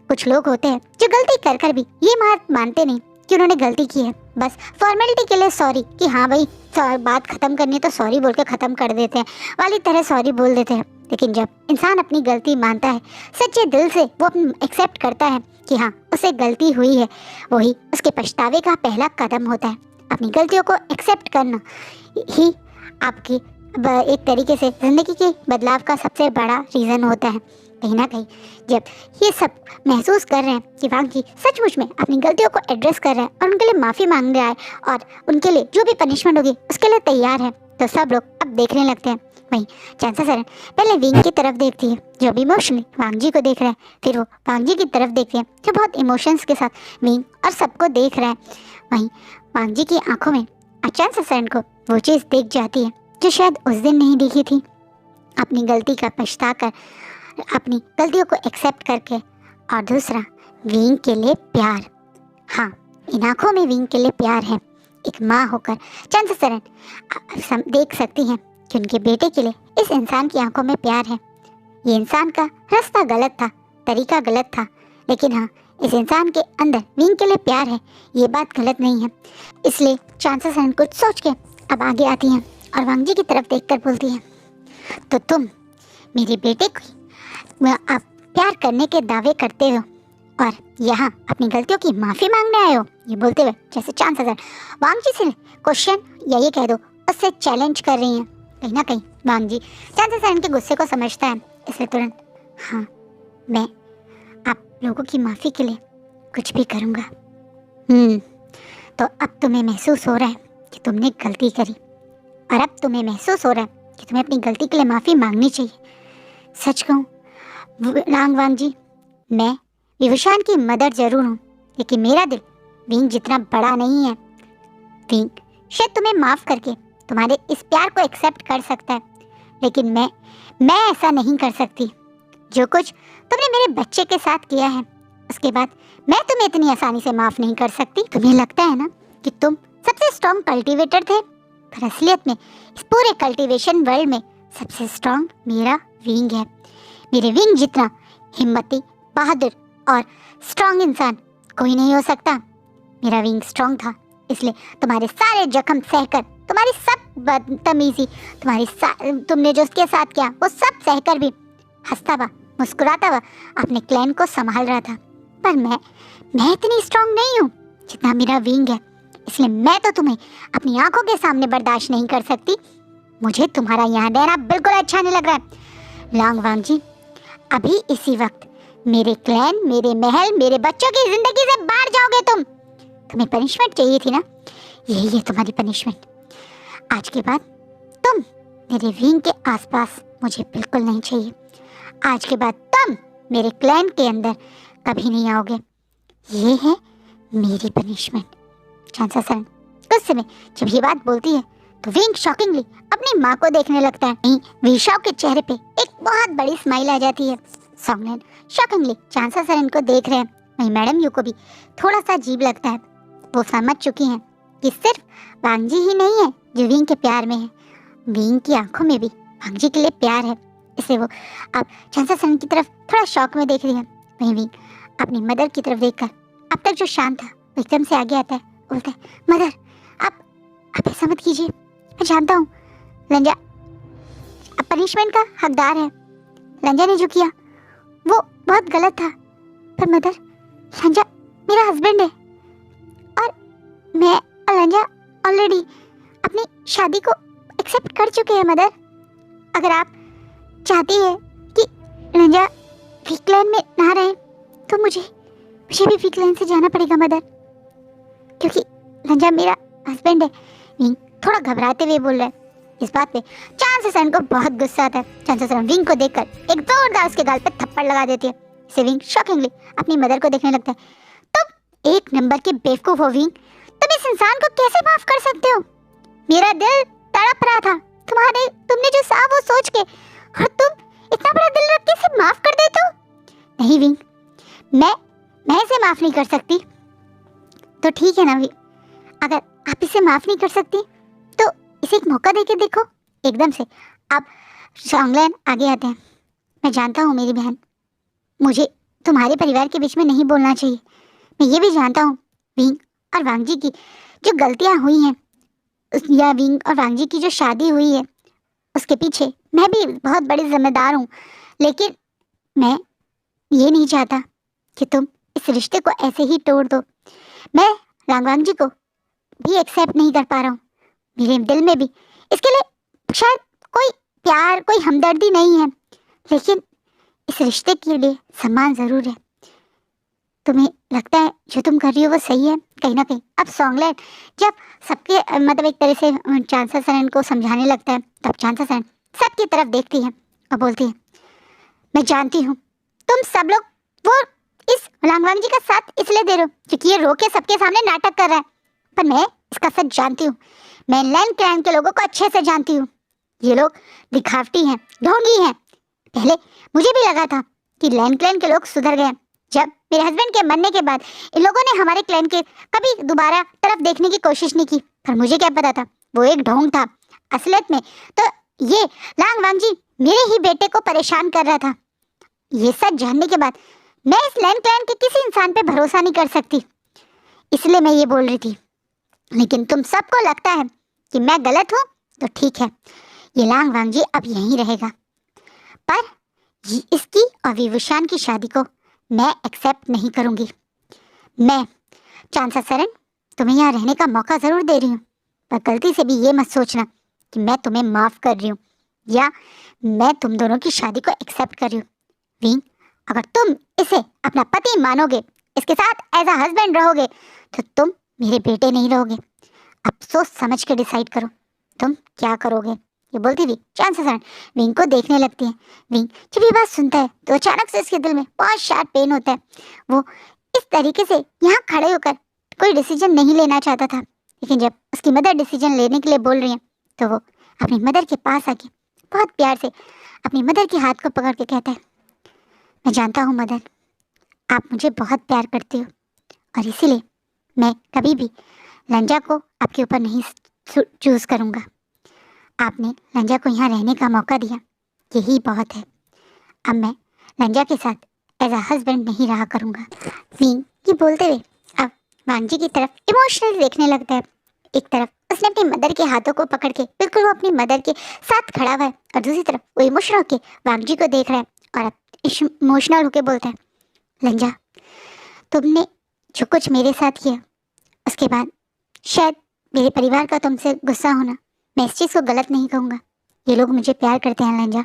कुछ लोग होते हैं जो गलती कर कर भी ये मानते नहीं कि उन्होंने गलती की है, बस फॉर्मेलिटी के लिए सॉरी कि हाँ भाई बात ख़त्म करनी है तो सॉरी बोल के ख़त्म कर देते हैं वाली तरह सॉरी बोल देते हैं। लेकिन जब इंसान अपनी गलती मानता है, सच्चे दिल से वो एक्सेप्ट करता है कि हाँ उसे गलती हुई है, वही उसके पछतावे का पहला कदम होता है। अपनी गलतियों को एक्सेप्ट करना ही आपकी एक तरीके से ज़िंदगी के बदलाव का सबसे बड़ा रीज़न होता है। कहीं ना कहीं जब ये सब महसूस कर रहे हैं कि वांग जी सचमुच में अपनी गलतियों को एड्रेस कर रहे हैं और उनके लिए माफ़ी मांग रहा है और उनके लिए जो भी पनिशमेंट होगी उसके लिए तैयार है, तो सब लोग अब देखने लगते हैं। वहीं चांसा सर पहले विंग की तरफ देखती है जो अभी इमोशनली वांग जी को देख रहा है, फिर वो वांग जी की तरफ देखती है जो बहुत इमोशंस के साथ विंग और सबको देख रहा है। वहीं वांग जी की आंखों में चांसा सर को वो चीज़ देख जाती है जो शायद उस दिन नहीं दिखी थी। अपनी गलती का पछता कर, अपनी गलतियों को एक्सेप्ट करके, और दूसरा विंग के लिए प्यार। हाँ, इन आँखों में विंग के लिए प्यार है। एक माँ होकर चांसा सरन देख सकती हैं कि उनके बेटे के लिए इस इंसान की आंखों में प्यार है। ये इंसान का रास्ता गलत था, तरीका गलत था, लेकिन हाँ इस इंसान के अंदर विंग के लिए प्यार है, ये बात गलत नहीं है। इसलिए चांसा सरन कुछ सोच के अब आगे आती हैं और वांग जी की तरफ देखकर बोलती हैं, तो तुम मेरे बेटे को आप प्यार करने के दावे करते हो और यहाँ अपनी गलतियों की माफ़ी मांगने आए हो। ये बोलते हुए जैसे चांसा सरन वांग जी से क्वेश्चन या ये कह दो उससे चैलेंज कर रही हैं। कहीं ना कहीं वांग जी चांसा सरन के गुस्से को समझता है, इसलिए तुरंत हाँ मैं आप लोगों की माफ़ी के लिए कुछ भी करूँगा। तो अब तुम्हें महसूस हो रहा है कि तुमने गलती करी और अब तुम्हें महसूस हो रहा है कि तुम्हें अपनी गलती के लिए माफ़ी मांगनी चाहिए। सच कहूँ वांग जी, मैं विभूषण की मदर जरूर हूँ, लेकिन मेरा दिल विंग जितना बड़ा नहीं है। विंग शायद तुम्हें माफ़ करके तुम्हारे इस प्यार को एक्सेप्ट कर सकता है, लेकिन मैं ऐसा नहीं कर सकती। जो कुछ तुमने मेरे बच्चे के साथ किया है उसके बाद मैं तुम्हें इतनी आसानी से माफ़ नहीं कर सकती। तुम्हें लगता है ना कि तुम सबसे स्ट्रॉन्ग कल्टीवेटर थे, पर असलियत में इस पूरे कल्टीवेशन वर्ल्ड में सबसे स्ट्रॉन्ग मेरा विंग है। मेरे विंग जितना हिम्मती, बहादुर और स्ट्रॉन्ग इंसान कोई नहीं हो सकता। मेरा विंग स्ट्रॉन्ग था, इसलिए तुम्हारे सारे जख्म सहकर, तुम्हारी सब बदतमीजी, तुमने जो उसके साथ किया वो सब सहकर भी हंसता हुआ, मुस्कुराता हुआ अपने क्लैन को संभाल रहा था। पर मैं इतनी स्ट्रॉन्ग नहीं हूँ जितना मेरा विंग है। इसलिए मैं तो तुम्हें अपनी आंखों के सामने बर्दाश्त नहीं कर सकती। मुझे तुम्हारा यहाँ रहना बिल्कुल अच्छा नहीं लग रहा है। लांगवांग जी, अभी इसी वक्त मेरे क्लैन, मेरे महल, मेरे बच्चों की जिंदगी से बाहर जाओगे तुम। तुम्हें पनिशमेंट चाहिए थी ना, यही है तुम्हारी पनिशमेंट। आज के बाद तुम मेरे विंग के आसपास मुझे बिल्कुल नहीं चाहिए। आज के बाद तुम मेरे क्लैन के अंदर कभी नहीं आओगे। ये है मेरी पनिशमेंट। चांसा सरन कुछ समय जब ये बात बोलती है तो विंग शॉकिंगली अपनी माँ को देखने लगता है। वहीं विशाओ के चेहरे पे एक बहुत बड़ी स्माइल आ जाती है। सॉन्गलैंड शॉकिंगली चांसा सरन को देख रहे हैं। वहीं मैडम यू को भी थोड़ा सा अजीब लगता है। वो समझ चुकी हैं कि सिर्फ वांगजी ही नहीं है जो विंग के प्यार में है, विंग की आंखों में भी वांगजी के लिए प्यार है। इसलिए वो अब चांसा सरन की तरफ थोड़ा शौक में देख रही है। वहीं विंग अपनी मदर की तरफ देखकर अब तक जो शांत था वो एकदम से आगे आता है, बोलता है, मदर आप ऐसा मत कीजिए। मैं जानता हूँ लंजा अब पनिशमेंट का हकदार है। लंजा ने जो किया वो बहुत गलत था, पर मदर लंजा मेरा हस्बैंड है और मैं और लंजा ऑलरेडी अपनी शादी को एक्सेप्ट कर चुके हैं। मदर, अगर आप चाहती है कि लंजा वीकलैंड में ना रहे तो मुझे भी वीकलैंड से जाना पड़ेगा मदर, क्योंकि लंजा मेरा हस्बैंड है। विंग थोड़ा घबराते हुए बोल रहा है। इस बात पे चांसा सरन को बहुत गुस्सा आता है। चांसा सरन विंग को देखकर एक जोरदार उसके गाल पे थप्पड़ लगा देती है। इसे विंग शॉकिंगली अपनी मदर को देखने लगता है। तुम एक नंबर के बेवकूफ हो विंग, तुम इस इंसान को कैसे माफ कर सकते हो? मेरा दिल तड़प रहा था तुमने जो कहा वो सोच के, और तुम इतना बड़ा दिल रख के इसे माफ कर देते हो? नहीं विंग, मैं इसे माफ नहीं कर सकती। तो ठीक है ना विंग, अगर आप इसे माफ नहीं कर सकती तो इसे एक मौका देके देखो। एकदम से अब सॉन्गलैंड आगे आते हैं। मैं जानता हूँ मेरी बहन, मुझे तुम्हारे परिवार के बीच में नहीं बोलना चाहिए। मैं ये भी जानता हूँ विंग और वांगजी की जो गलतियाँ हुई हैं, या विंग और वांगजी की जो शादी हुई है उसके पीछे मैं भी बहुत बड़ी जिम्मेदार हूँ। लेकिन मैं ये नहीं चाहता कि तुम इस रिश्ते को ऐसे ही तोड़ दो। मैं लांगवांग जी को भी एक्सेप्ट नहीं कर पा रहा हूँ। मेरे दिल में भी इसके लिए शायद कोई प्यार, कोई हमदर्दी नहीं है, लेकिन इस रिश्ते के लिए सम्मान जरूर है। तुम्हें लगता है जो तुम कर रही हो वो सही है कहीं ना कहीं। अब सॉन्गलैंड जब सबके मतलब एक तरह से चांसा सरन को समझाने लगता है, तब चांसा सरन सबकी तरफ देखती है और बोलती है, मैं जानती हूँ तुम सब लोग वो इस लांगवांग जी का साथ इसलिए दे रहे हो क्योंकि ये रो के सबके सामने नाटक कर रहा है, पर मैं इसका सच जानती हूँ। मैं लैंड क्लैन के लोगों को अच्छे से जानती हूँ। ये लोग दिखावटी हैं, ढोंगी हैं। पहले मुझे भी लगा था कि लैंड क्लैन के लोग सुधर गए। जब मेरे हस्बैंड के मरने के बाद इन लोगों ने हमारे क्लैन के कभी दोबारा तरफ देखने की कोशिश नहीं की, पर मुझे क्या पता था वो एक ढोंग था। असलियत में तो ये लांगवांग जी मेरे ही बेटे को परेशान कर रहा था। ये सच जानने के बाद मैं इस लैंड क्लैन के किसी इंसान पे भरोसा नहीं कर सकती, इसलिए मैं ये बोल रही थी। लेकिन तुम सबको लगता है कि मैं गलत हूँ, तो ठीक है, ये लांगवांग जी अब यहीं रहेगा, पर इसकी और विवुशान की शादी को मैं एक्सेप्ट नहीं करूँगी। मैं चांसा सरन तुम्हें यहाँ रहने का मौका ज़रूर दे रही हूँ, पर गलती से भी ये मत सोचना कि मैं तुम्हें माफ़ कर रही हूँ या मैं तुम दोनों की शादी को एक्सेप्ट कर रही हूँ। विंग, अगर तुम इसे अपना पति मानोगे, इसके साथ एज अ हस्बैंड रहोगे, तो तुम मेरे बेटे नहीं रहोगे। अब सोच समझ के डिसाइड करो तुम क्या करोगे। ये बोलती हुई चांसा सरन विंग को देखने लगती है। विंग जब ये बात सुनता है तो अचानक से इसके दिल में बहुत शार्प पेन होता है। वो इस तरीके से यहाँ खड़े होकर कोई डिसीजन नहीं लेना चाहता था, लेकिन जब उसकी मदर डिसीजन लेने के लिए बोल रही है तो वो अपनी मदर के पास आके बहुत प्यार से अपनी मदर के हाथ को पकड़ के कहता है, मैं जानता हूँ मदर, आप मुझे बहुत प्यार करते हो और इसीलिए मैं कभी भी लंजा को आपके ऊपर नहीं चूज़ करूँगा। आपने लंजा को यहाँ रहने का मौका दिया, यही बहुत है। अब मैं लंजा के साथ एज अ हस्बैंड नहीं रहा करूँगा। विंग ये बोलते हुए अब वांगजी की तरफ इमोशनल देखने लगता है। एक तरफ उसने अपनी मदर के हाथों को पकड़ के बिल्कुल वो अपनी मदर के साथ खड़ा हुआ है, और दूसरी तरफ वो इमोशनल होकर वांगजी को देख रहा है और अब इमोशनल होकर बोलता है, लंजा तुमने जो कुछ मेरे साथ किया उसके बाद शायद मेरे परिवार का तुमसे गुस्सा होना, मैं इस चीज़ को गलत नहीं कहूँगा। ये लोग मुझे प्यार करते हैं लंजा,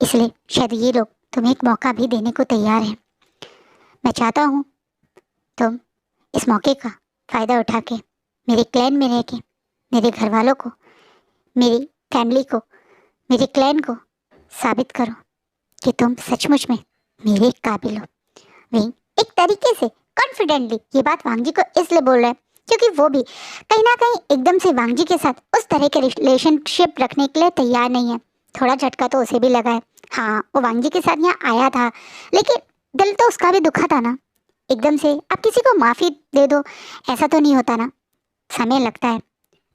इसलिए शायद ये लोग तुम्हें एक मौका भी देने को तैयार हैं। मैं चाहता हूँ तुम इस मौके का फ़ायदा उठा के मेरे क्लैन में रह के मेरे घर वालों को, मेरी फैमिली को, मेरे क्लैन को साबित करो कि तुम सचमुच में मेरे काबिल हो। वहीं एक तरीके से कॉन्फिडेंटली ये बात वांग जी को इसलिए बोल रहा है क्योंकि वो भी कहीं ना कहीं एकदम से वांग जी के साथ उस तरह के रिलेशनशिप रखने के लिए तैयार नहीं है। थोड़ा झटका तो उसे भी लगा है। हाँ, वो वांग जी के साथ यहाँ आया था, लेकिन दिल तो उसका भी दुखा था ना। एकदम से आप किसी को माफ़ी दे दो, ऐसा तो नहीं होता ना, समय लगता है।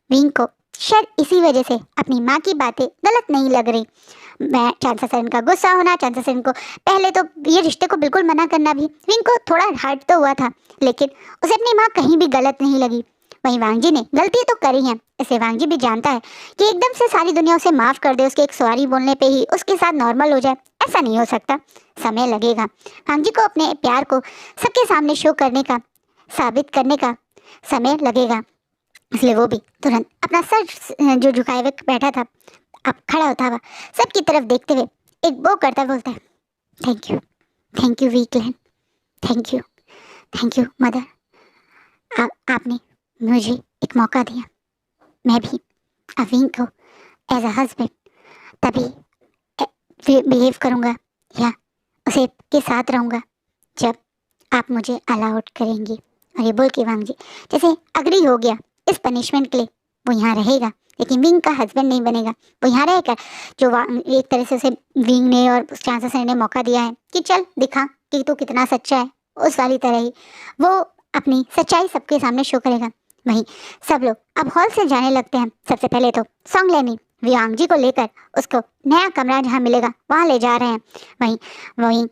विंग को शायद इसी वजह से अपनी माँ की बातें गलत नहीं लग रही। मैं चांसा सर का गुस्सा होना, चांसा सर को पहले तो ये रिश्ते को बिल्कुल मना करना भी विंग को थोड़ा हर्ट तो हुआ था, लेकिन उसे अपनी माँ कहीं भी गलत नहीं लगी। वहीं वांग जी ने गलती तो करी है, इसे वांग जी भी जानता है कि एकदम से सारी दुनिया उसे माफ़ कर दे, उसके एक सॉरी बोलने पे ही उसके साथ नॉर्मल हो जाए, ऐसा नहीं हो सकता। समय लगेगा। वांग जी को अपने प्यार को सबके सामने शो करने का, साबित करने का समय लगेगा। इसलिए वो भी तुरंत अपना सर जो झुकाए हुए बैठा था, अब खड़ा होता हुआ सबकी तरफ देखते हुए एक बो करता बोलता है, थैंक यू वीकलैंड, थैंक यू मदर। आपने मुझे एक मौका दिया, मैं भी अवीन को एज अ हस्बैंड तभी बिहेव करूँगा या उसे के साथ रहूँगा जब आप मुझे अलाउड करेंगी। और ये बोल के वांग जी जैसे अग्री हो गया इस पनिशमेंट के लिए, वो यहाँ रहेगा लेकिन विंग का हस्बैंड नहीं बनेगा। वो यहाँ रहेगा जो एक तरह से उसे विंग ने और चांसा सर ने मौका दिया है कि चल दिखा कि तू कितना सच्चा है, उस वाली तरह ही वो अपनी सच्चाई सबके सामने शो करेगा। वहीं सब लोग अब हॉल से जाने लगते हैं। सबसे पहले तो सॉन्ग लेनी वांग जी को लेकर उसको नया कमरा जहाँ मिलेगा वहाँ ले जा रहे हैं। वहीं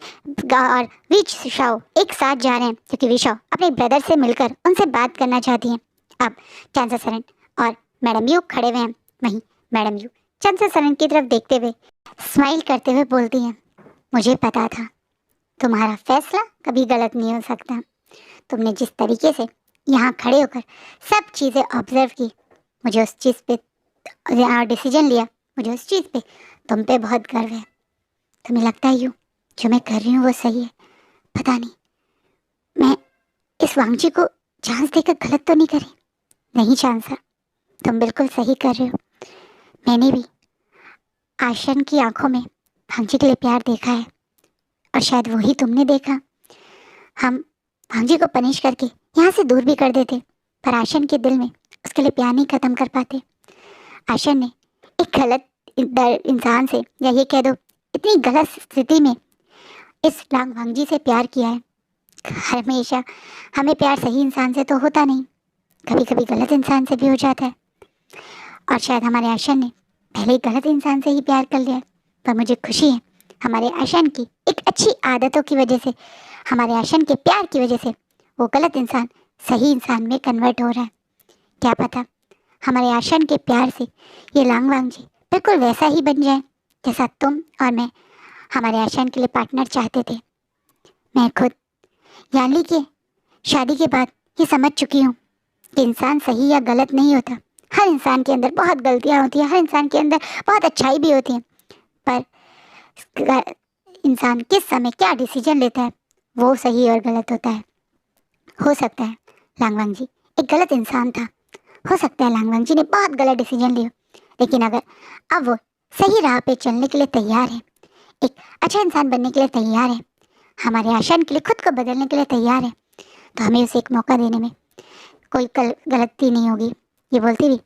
और विशाओ एक साथ जा रहे हैं क्योंकि विशाओ अपने ब्रदर से मिलकर उनसे बात करना चाहती हैं। अब चांसा सरन और मैडम यू खड़े हुए हैं। वहीं मैडम यू चांसा सरन की तरफ देखते हुए स्माइल करते हुए बोलती हैं, मुझे पता था तुम्हारा फैसला कभी गलत नहीं हो सकता। तुमने जिस तरीके से यहाँ खड़े होकर सब चीज़ें ऑब्जर्व की, मुझे उस चीज़ पे डिसीजन लिया, मुझे उस चीज़ पे तुम पे बहुत गर्व है। तुम्हें लगता है यूँ जो मैं कर रही हूँ वो सही है? पता नहीं, मैं इस वांग जी को चांस देकर गलत तो नहीं करी? नहीं चांसा, तुम बिल्कुल सही कर रहे हो। मैंने भी आशन की आंखों में वांग जी के लिए प्यार देखा है और शायद वही तुमने देखा। हम वांग जी को पनिश करके यहाँ से दूर भी कर देते, पर आशन के दिल में उसके लिए प्यार नहीं ख़त्म कर पाते। आशन ने एक गलत इंसान से, या ये कह दो इतनी गलत स्थिति में, इस वांग जी से प्यार किया है। हमेशा हमें प्यार सही इंसान से तो होता नहीं, कभी कभी गलत इंसान से भी हो जाता है। और शायद हमारे आशन ने पहले ही गलत इंसान से ही प्यार कर लिया है। पर मुझे खुशी है हमारे आशन की एक अच्छी आदतों की वजह से, हमारे आशन के प्यार की वजह से वो गलत इंसान सही इंसान में कन्वर्ट हो रहा है। क्या पता हमारे आशन के प्यार से ये लांग वांग जी बिल्कुल वैसा ही बन जाए जैसा तुम और मैं हमारे आशन के लिए पार्टनर चाहते थे। मैं खुद जान ली कि शादी के बाद ये समझ चुकी हूँ कि इंसान सही या गलत नहीं होता। हर इंसान के अंदर बहुत गलतियाँ होती हैं, हर इंसान के अंदर बहुत अच्छाई भी होती है, पर इंसान किस समय क्या डिसीजन लेता है वो सही और गलत होता है। हो सकता है लांग वांग जी एक गलत इंसान था, हो सकता है लांग वांग जी ने बहुत गलत डिसीजन लिया, लेकिन अगर अब वो सही राह पे चलने के लिए तैयार है, एक अच्छा इंसान बनने के लिए तैयार है, हमारे आशन के लिए खुद को बदलने के लिए तैयार है, तो हमें उसे एक मौका देने में कोई गलती नहीं होगी। ये बोलती हुई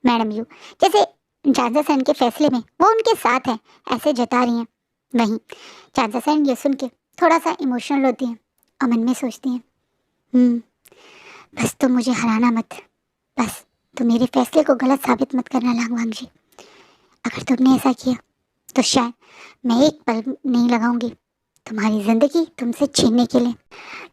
मैडम यू जैसे चांसा सर के फैसले में वो उनके साथ हैं ऐसे जता रही हैं। वहीं चांसा सर ये सुन के थोड़ा सा इमोशनल होती हैं और मन में सोचती हैं, बस तुम मुझे हराना मत, बस तुम मेरे फैसले को गलत साबित मत करना लांग वांग जी। अगर तुमने ऐसा किया तो शायद मैं एक पल नहीं लगाऊंगी तुम्हारी ज़िंदगी तुमसे छीनने के लिए।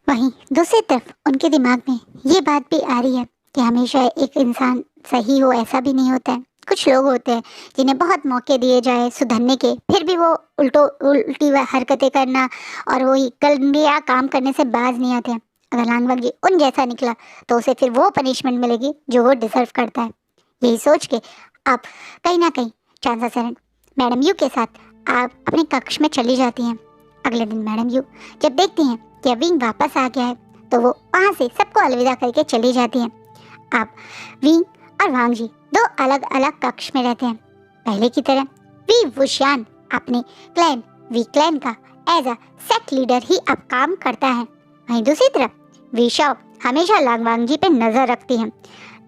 वहीं दूसरी तरफ उनके दिमाग में ये बात भी आ रही है कि हमेशा एक इंसान सही हो ऐसा भी नहीं होता है। कुछ लोग होते हैं जिन्हें बहुत मौके दिए जाए सुधरने के, फिर भी वो उल्टी हरकतें करना और वही गलत काम करने से बाज नहीं आते हैं। अगर लांगवांग जी उन जैसा निकला तो उसे फिर वो पनिशमेंट मिलेगी जो वो डिजर्व करता है। यही सोच के आप कहीं ना कहीं चांसा सेरेन मैडम यू के साथ आप अपने कक्ष में चली जाती हैं। अगले दिन मैडम यू जब देखती हैं कि विंग वापस आ गया है तो वो वहाँ से सबको अलविदा करके चली जाती हैं। आप विंग और वांग जी दो अलग अलग कक्ष में रहते हैं। पहले की तरह वी वुशियान अपने क्लैन वी क्लैन का एज अ सेक्ट लीडर ही अब काम करता है। वहीं दूसरी तरफ वी शाओ हमेशा लांगवांग जी पे नजर रखती है।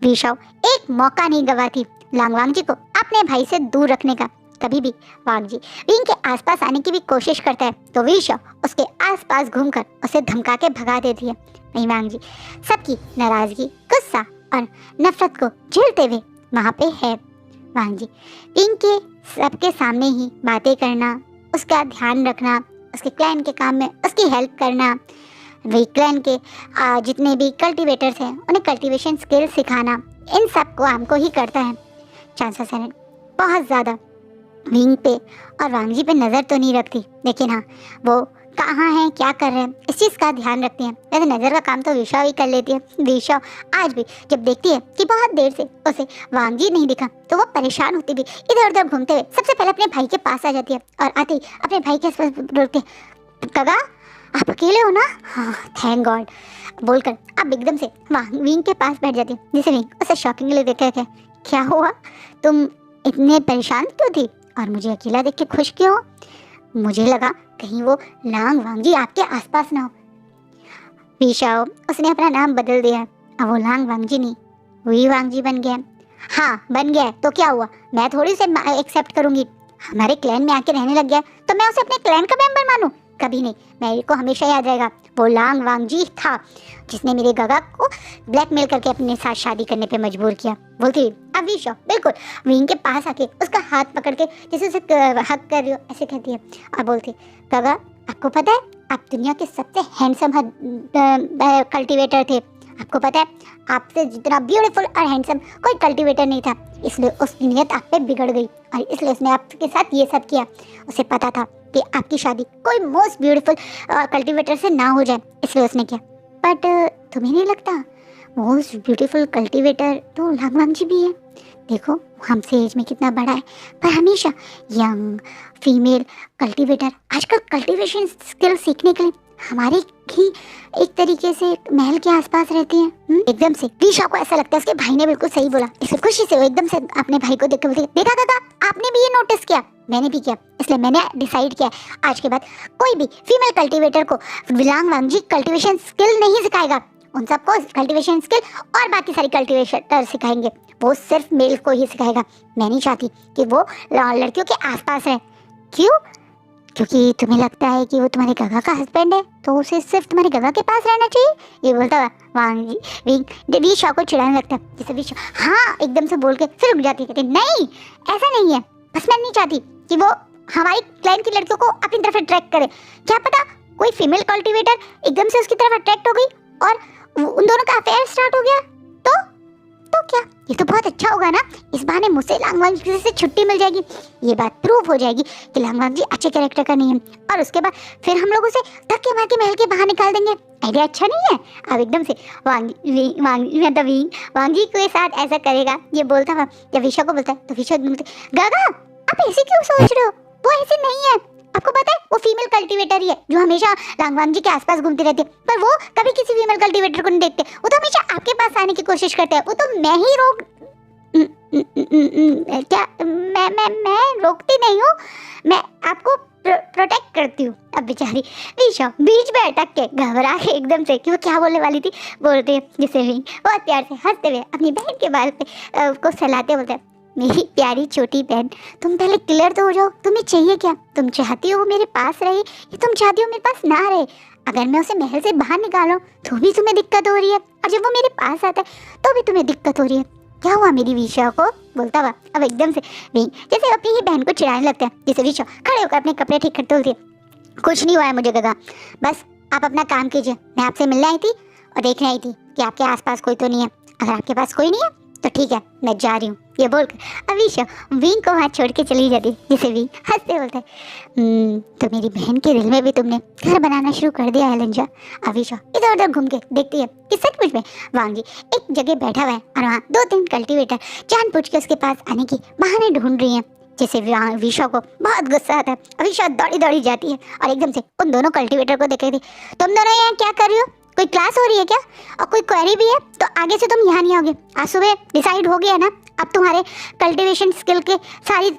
वी शाओ एक मौका नहीं गवाती लांगवांग जी को अपने भाई से दूर रखने का। कभी भी वांग जी विंग के आसपास आने की भी कोशिश करता है तो वी शाओ उसके आसपास घूमकर उसे धमका के भगा देती है। वहीं वांग जी सबकी नाराजगी, गुस्सा और नफरत को झेलते हुए वहाँ पे है। वांग जी विंग के सबके सामने ही बातें करना, उसका ध्यान रखना, उसके क्लैन के काम में उसकी हेल्प करना, वे क्लैन के जितने भी कल्टीवेटर्स हैं उन्हें कल्टीवेशन स्किल सिखाना, इन सब को हमको ही करता है। चांसा सेरेन बहुत ज़्यादा विंग पे और वांग जी पे नज़र तो नहीं रखती, लेकिन हाँ वो कहाँ हैं, क्या कर रहे हैं, इस चीज़ का ध्यान रखती हैं। वैसे नज़र का काम तो विशा ही कर लेती है। विशा आज भी जब देखती है कि बहुत देर से उसे वांग जी नहीं दिखा तो वो परेशान होती भी इधर उधर घूमते हुए सबसे पहले अपने भाई के पास आ जाती है और आते ही अपने भाई के आसपास बोलते काका आप अकेले हो ना, हाँ थैंक गॉड बोलकर अब एकदम से विंग के पास बैठ जाती है। जिसे विंग उसे शॉकिंगली देख के क्या हुआ, तुम इतने परेशान क्यों थी और मुझे अकेला देख के खुश क्यों हो? मुझे लगा कहीं वो लांग वांग जी आपके आसपास ना हो। विशाओ उसने अपना नाम बदल दिया, अब वो लांग वांग जी नहीं वी वांग जी बन गया। हाँ बन गया तो क्या हुआ, मैं थोड़ी से एक्सेप्ट करूंगी, हमारे क्लैन में आके रहने लग गया तो मैं उसे अपने क्लैन का मेंबर मानूं? कभी नहीं। मेरे को हमेशा याद रहेगा वो लांग वांग जी था जिसने मेरे गगा को ब्लैकमेल करके अपने साथ शादी करने पे मजबूर किया। बोलती अब विशा बिल्कुल विंग के पास आके उसका हाथ पकड़ के जैसे उसे हक कर रही हो ऐसे कहती है और बोलती गगा आपको पता है आप दुनिया के सबसे हैंडसम कल्टीवेटर थे, आपको पता है आपसे जितना ब्यूटीफुल और हैंडसम कोई कल्टीवेटर नहीं था, इसलिए उसकी नीयत आप पे बिगड़ गई और इसलिए उसने आपके साथ ये सब किया। उसे पता था कि आपकी शादी कोई मोस्ट ब्यूटीफुल कल्टीवेटर से ना हो जाए, इसलिए उसने किया। बट तुम्हें नहीं लगता मोस्ट ब्यूटीफुल कल्टीवेटर तो लांगवांग जी भी है? देखो हमसे एज में कितना बड़ा है पर हमेशा यंग फीमेल कल्टीवेटर आजकल कल्टीवेशन स्किल सीखने के लिए हमारे ही एक तरीके से महल के आसपास रहती हैं। एकदम से विशा को ऐसा लगता है उसके भाई ने बिल्कुल सही बोला, इसलिए खुशी से वो एकदम से अपने भाई को देख कर बोलती देखा काका आपने भी ये नोटिस किया? मैंने भी किया, इसलिए मैंने डिसाइड किया आज के बाद कोई भी फीमेल कल्टीवेटर को लांगवांग जी कल्टीवेशन स्किल नहीं सिखाएगा, उन सबको कल्टीवेशन स्किल और बाकी सारी कल्टीवेटर सिखाएंगे, वो सिर्फ मेल को ही सिखाएगा। मैं नहीं चाहती कि वो लड़कियों के आसपास रहे। क्यों? क्योंकि तुम्हें लगता है कि वो तुम्हारे गगा का हस्बैंड है तो उसे सिर्फ तुम्हारे गगा के पास रहना चाहिए, ये बोलता वांग जी विशा को चिढ़ाने लगता है। जैसे विशा हाँ एकदम से बोल के फिर रुक जाती है, नहीं ऐसा नहीं है, बस मैं नहीं चाहती कि वो हमारी क्लाइंट की लड़कियों को अपनी तरफ अट्रैक्ट करे। क्या पता कोई फीमेल कल्टीवेटर एकदम से उसकी तरफ अट्रैक्ट हो गई और उन दोनों का अफेयर स्टार्ट हो गया तो क्या, ये तो बहुत अच्छा होगा ना, इस बहाने मुझसे लांगवांग जी से छुट्टी मिल जाएगी, ये बात प्रूव हो जाएगी कि लांगवांग जी अच्छे कैरेक्टर का नहीं है और उसके बाद फिर हम लोग उसे धक्के मार के महल के बाहर निकाल देंगे। आइडिया अच्छा नहीं है? अब एकदम से वांग जी के साथ ऐसा करेगा ये बोलता हुआ जब विशा को बोलता है तो विशा गागा आप ऐसे क्यों सोच रहे हो, वो ऐसे नहीं है, आपको पता है वो फीमेल कल्टीवेटर ही है जो हमेशा लांगवांग जी के आसपास घूमती रहती है, पर वो कभी किसी फीमेल कल्टीवेटर को नहीं देखते, वो तो हमेशा आपके पास आने की कोशिश करते हैं, वो तो मैं ही रोक क्या मैं रोकती नहीं हूँ, मैं आपको प्रोटेक्ट करती हूँ। अब बेचारी विशा बीच में अटक के घबरा के एकदम से कि वो क्या बोलने वाली थी बोलते हैं, जिसे भी बहुत प्यार से हंसते हुए अपनी बहन के बाल पे को सहलाते बोलते हैं मेरी प्यारी छोटी बहन तुम पहले क्लियर तो हो जाओ, तुम्हें चाहिए क्या, तुम चाहती हो वो मेरे पास रहे या तुम चाहती हो मेरे पास ना रहे? अगर मैं उसे महल से बाहर निकालूं तो भी तुम्हें दिक्कत हो रही है और जब वो मेरे पास आता है तो भी तुम्हें दिक्कत हो रही है। क्या हुआ मेरी विशा को? बोलता हुआ अब एकदम से जैसे अपनी ही बहन को चिढ़ाने लगता है। जैसे विशा खड़े होकर अपने कपड़े ठीक करते होती है, कुछ नहीं हुआ है मुझे गगा, बस आप अपना काम कीजिए, मैं आपसे मिलने आई थी और देखने आई थी कि आपके आसपास कोई तो नहीं है, अगर आपके पास कोई नहीं है तो ठीक है मैं जा रही हूँ, ये बोलकर अवीशा विंग को वहाँ छोड़ के चली जाती, जिसे विंग हंसते बोलता है तो मेरी बहन के दिल में भी तुमने घर बनाना शुरू कर दिया है लंजा। अवीशा इधर उधर घूम के देखती है कि सचमुच में वांग जी एक जगह बैठा हुआ है और वहाँ 2-3 कल्टीवेटर जानबूझ के उसके पास आने की बहाने ढूंढ रही हैं, जिसे अवीशा को बहुत गुस्सा आता है। अवीशा दौड़ी दौड़ी जाती है और एकदम से उन दोनों कल्टीवेटर को देख रही थी, तुम दोनों यहाँ क्या कर रही हो, कोई क्लास हो रही है क्या, और कोई क्वेरी भी है तो आगे से तुम यहाँ नहीं आओगे। आज सुबह डिसाइड हो गया ना, अब तुम्हारे कल्टीवेशन स्किल के सारी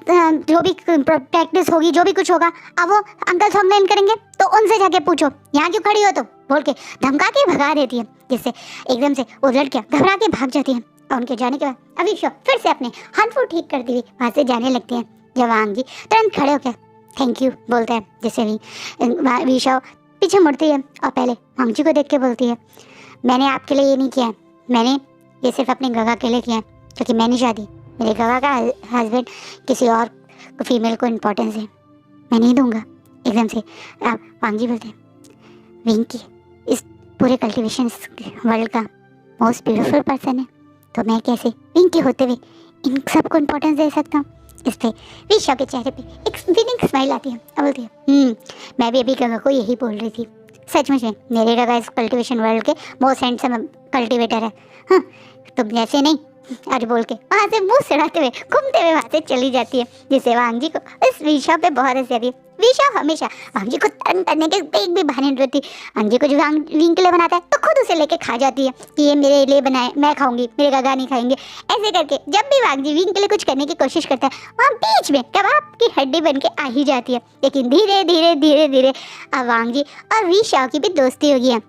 जो भी प्रैक्टिस होगी, जो भी कुछ होगा, अब वो अंकल सोंगलेन करेंगे, तो उनसे जाके पूछो यहाँ क्यों खड़ी हो तुम, बोल के धमका के भगा देती है, जिससे एकदम से वो लड़कियाँ घबरा के भाग जाती हैं। और उनके जाने के बाद अवीशा फिर से अपने हाथ ठीक करती हुई वहाँ से जाने लगती हैं। जब वांग जी तुरंत खड़े होकर थैंक यू बोलते हैं, जिससे भी अवीशा पीछे मुड़ती है और पहले वांग जी को देख के बोलती है, मैंने आपके लिए ये नहीं किया है, मैंने ये सिर्फ अपने गगा के लिए किया है, क्योंकि मैंने शादी मेरे गगा का हस्बैंड किसी और फीमेल को इम्पोर्टेंस है, मैं नहीं दूंगा। एकदम से वांग जी बोलते हैं विंग की इस पूरे कल्टीवेशन वर्ल्ड का मोस्ट ब्यूटीफुल पर्सन है, तो मैं कैसे विंग के होते हुए इन सबको इम्पोर्टेंस दे सकता हूँ। इस पे विशा के चेहरे पे एक विनिंग स्माइल आती है और बोलती है मैं भी अभी गगा को यही बोल रही थी, सचमुच में मेरे गगा इस कल्टीवेशन वर्ल्ड के मोस्ट हैंडसम कल्टीवेटर है। हाँ तुम जैसे नहीं, अरे बोल के वहाँ से मुंह सड़ाते हुए घूमते हुए वहाँ से चली जाती है, जिससे वांग जी को इस विशा पे बहुत हंसी आती है। विशा हमेशा वांग जी को तंग करने के एक भी बहाने नहीं रहती। वांग जी को जो वांग विंग के लिए बनाता है तो खुद उसे लेके खा जाती है कि ये मेरे लिए बनाए, मैं खाऊंगी, मेरे गगा नहीं खाएंगे। ऐसे करके जब भी वांग जी विंग के लिए कुछ करने की कोशिश करता है, वहाँ बीच में कबाब की हड्डी बन के आ ही जाती है। लेकिन धीरे धीरे धीरे धीरे अब वांग जी और विशा की भी दोस्ती हो गई है।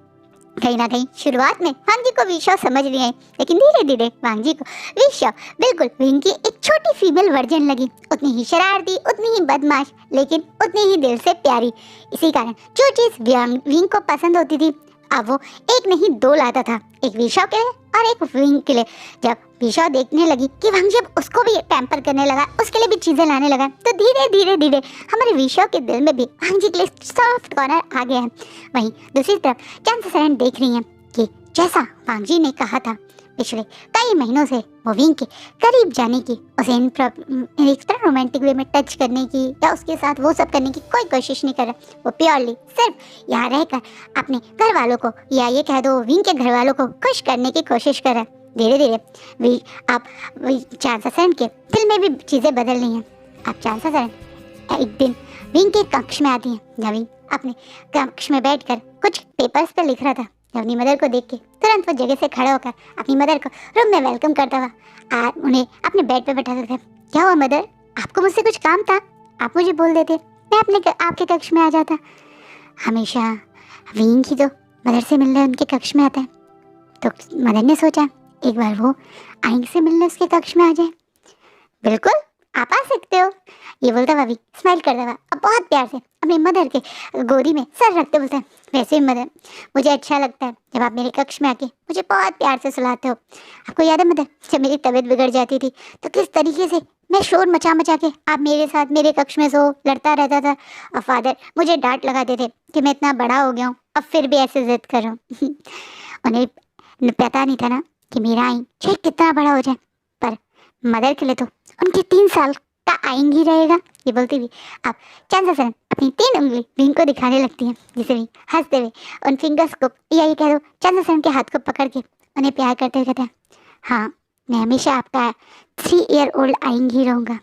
कहीं ना कहीं शुरुआत में वांग जी को विशा समझ नहीं आई, लेकिन धीरे धीरे वांग जी को विशा बिल्कुल विंग की एक छोटी फीमेल वर्जन लगी, उतनी ही शरारती, उतनी ही बदमाश, लेकिन उतनी ही दिल से प्यारी। इसी कारण जो चीज़ विंग को पसंद होती थी अब वो एक नहीं 2 लाता था, एक विशा के लिए और एक विंग के लिए। जब विशा देखने लगी कि वांग जी अब उसको भी पैम्पर करने लगा, उसके लिए भी चीज़ें लाने लगा, तो धीरे धीरे धीरे हमारे विशा के दिल में भी वांग जी के लिए सॉफ्ट कॉर्नर आ गया है। वहीं दूसरी तरफ चांद देख रही हैं कि जैसा वांग जी ने कहा था पिछले कई महीनों से वो विंग के करीब जाने की, उसे एक तरह रोमांटिक वे में टच करने की या उसके साथ वो सब करने की कोई कोशिश नहीं कर रहा। वो प्योरली सिर्फ यहाँ रहकर अपने घर वालों को या ये कह दो विंग के घर वालों को खुश करने की कोशिश कर रहा है। धीरे धीरे आप चांद के दिल में भी चीज़ें बदल रही हैं। आप चांद एक दिन विंग के कक्ष में आती हैं, जब विंग अपने कक्ष में बैठकर कुछ पेपर्स पर लिख रहा था। अपनी मदर को देख के तुरंत वो जगह से खड़ा होकर अपनी मदर को रूम में वेलकम करता हुआ उन्हें अपने बेड पे बैठा देता। क्या हुआ मदर, आपको मुझसे कुछ काम था, आप मुझे बोल देते, मैं आपके कक्ष में आ जाता। हमेशा विंग ही तो मदर से मिलने उनके कक्ष में आता है, तो मदर ने सोचा एक बार वो आइंग से मिलने उसके कक्ष में आ जाए। बिल्कुल आप आ सकते हो, ये बोलता हुआ भी स्माइल करता हुआ अब बहुत प्यार से अपनी मदर के गोदी में सर रखते बोलता है, वैसे ही मदर मुझे अच्छा लगता है जब आप मेरे कक्ष में आके मुझे बहुत प्यार से सुलाते हो। आपको याद है मदर, जब मेरी तबीयत बिगड़ जाती थी तो किस तरीके से मैं शोर मचा मचा के आप मेरे साथ मेरे कक्ष में सो लड़ता रहता था, और फादर मुझे डांट लगाते थे कि मैं इतना बड़ा हो गया हूँ अब फिर भी ऐसे जिद कर रहा हूँ। उन्हें पता नहीं था ना कि मेरा आइन चाहे कितना बड़ा हो जाए, पर मदर के लिए तो उनके 3 साल का आइंग ही रहेगा। ये बोलती हुई आप चांद अपनी 3 उंगली विंग को दिखाने लगती हैं, जिसे विंग हंसते हुए उन फिंगर्स को या ये कह दो चांद के हाथ को पकड़ के उन्हें प्यार करते हुए कहता है, हाँ मैं हमेशा आपका 3 ईयर ओल्ड आइंग ही रहूँगा।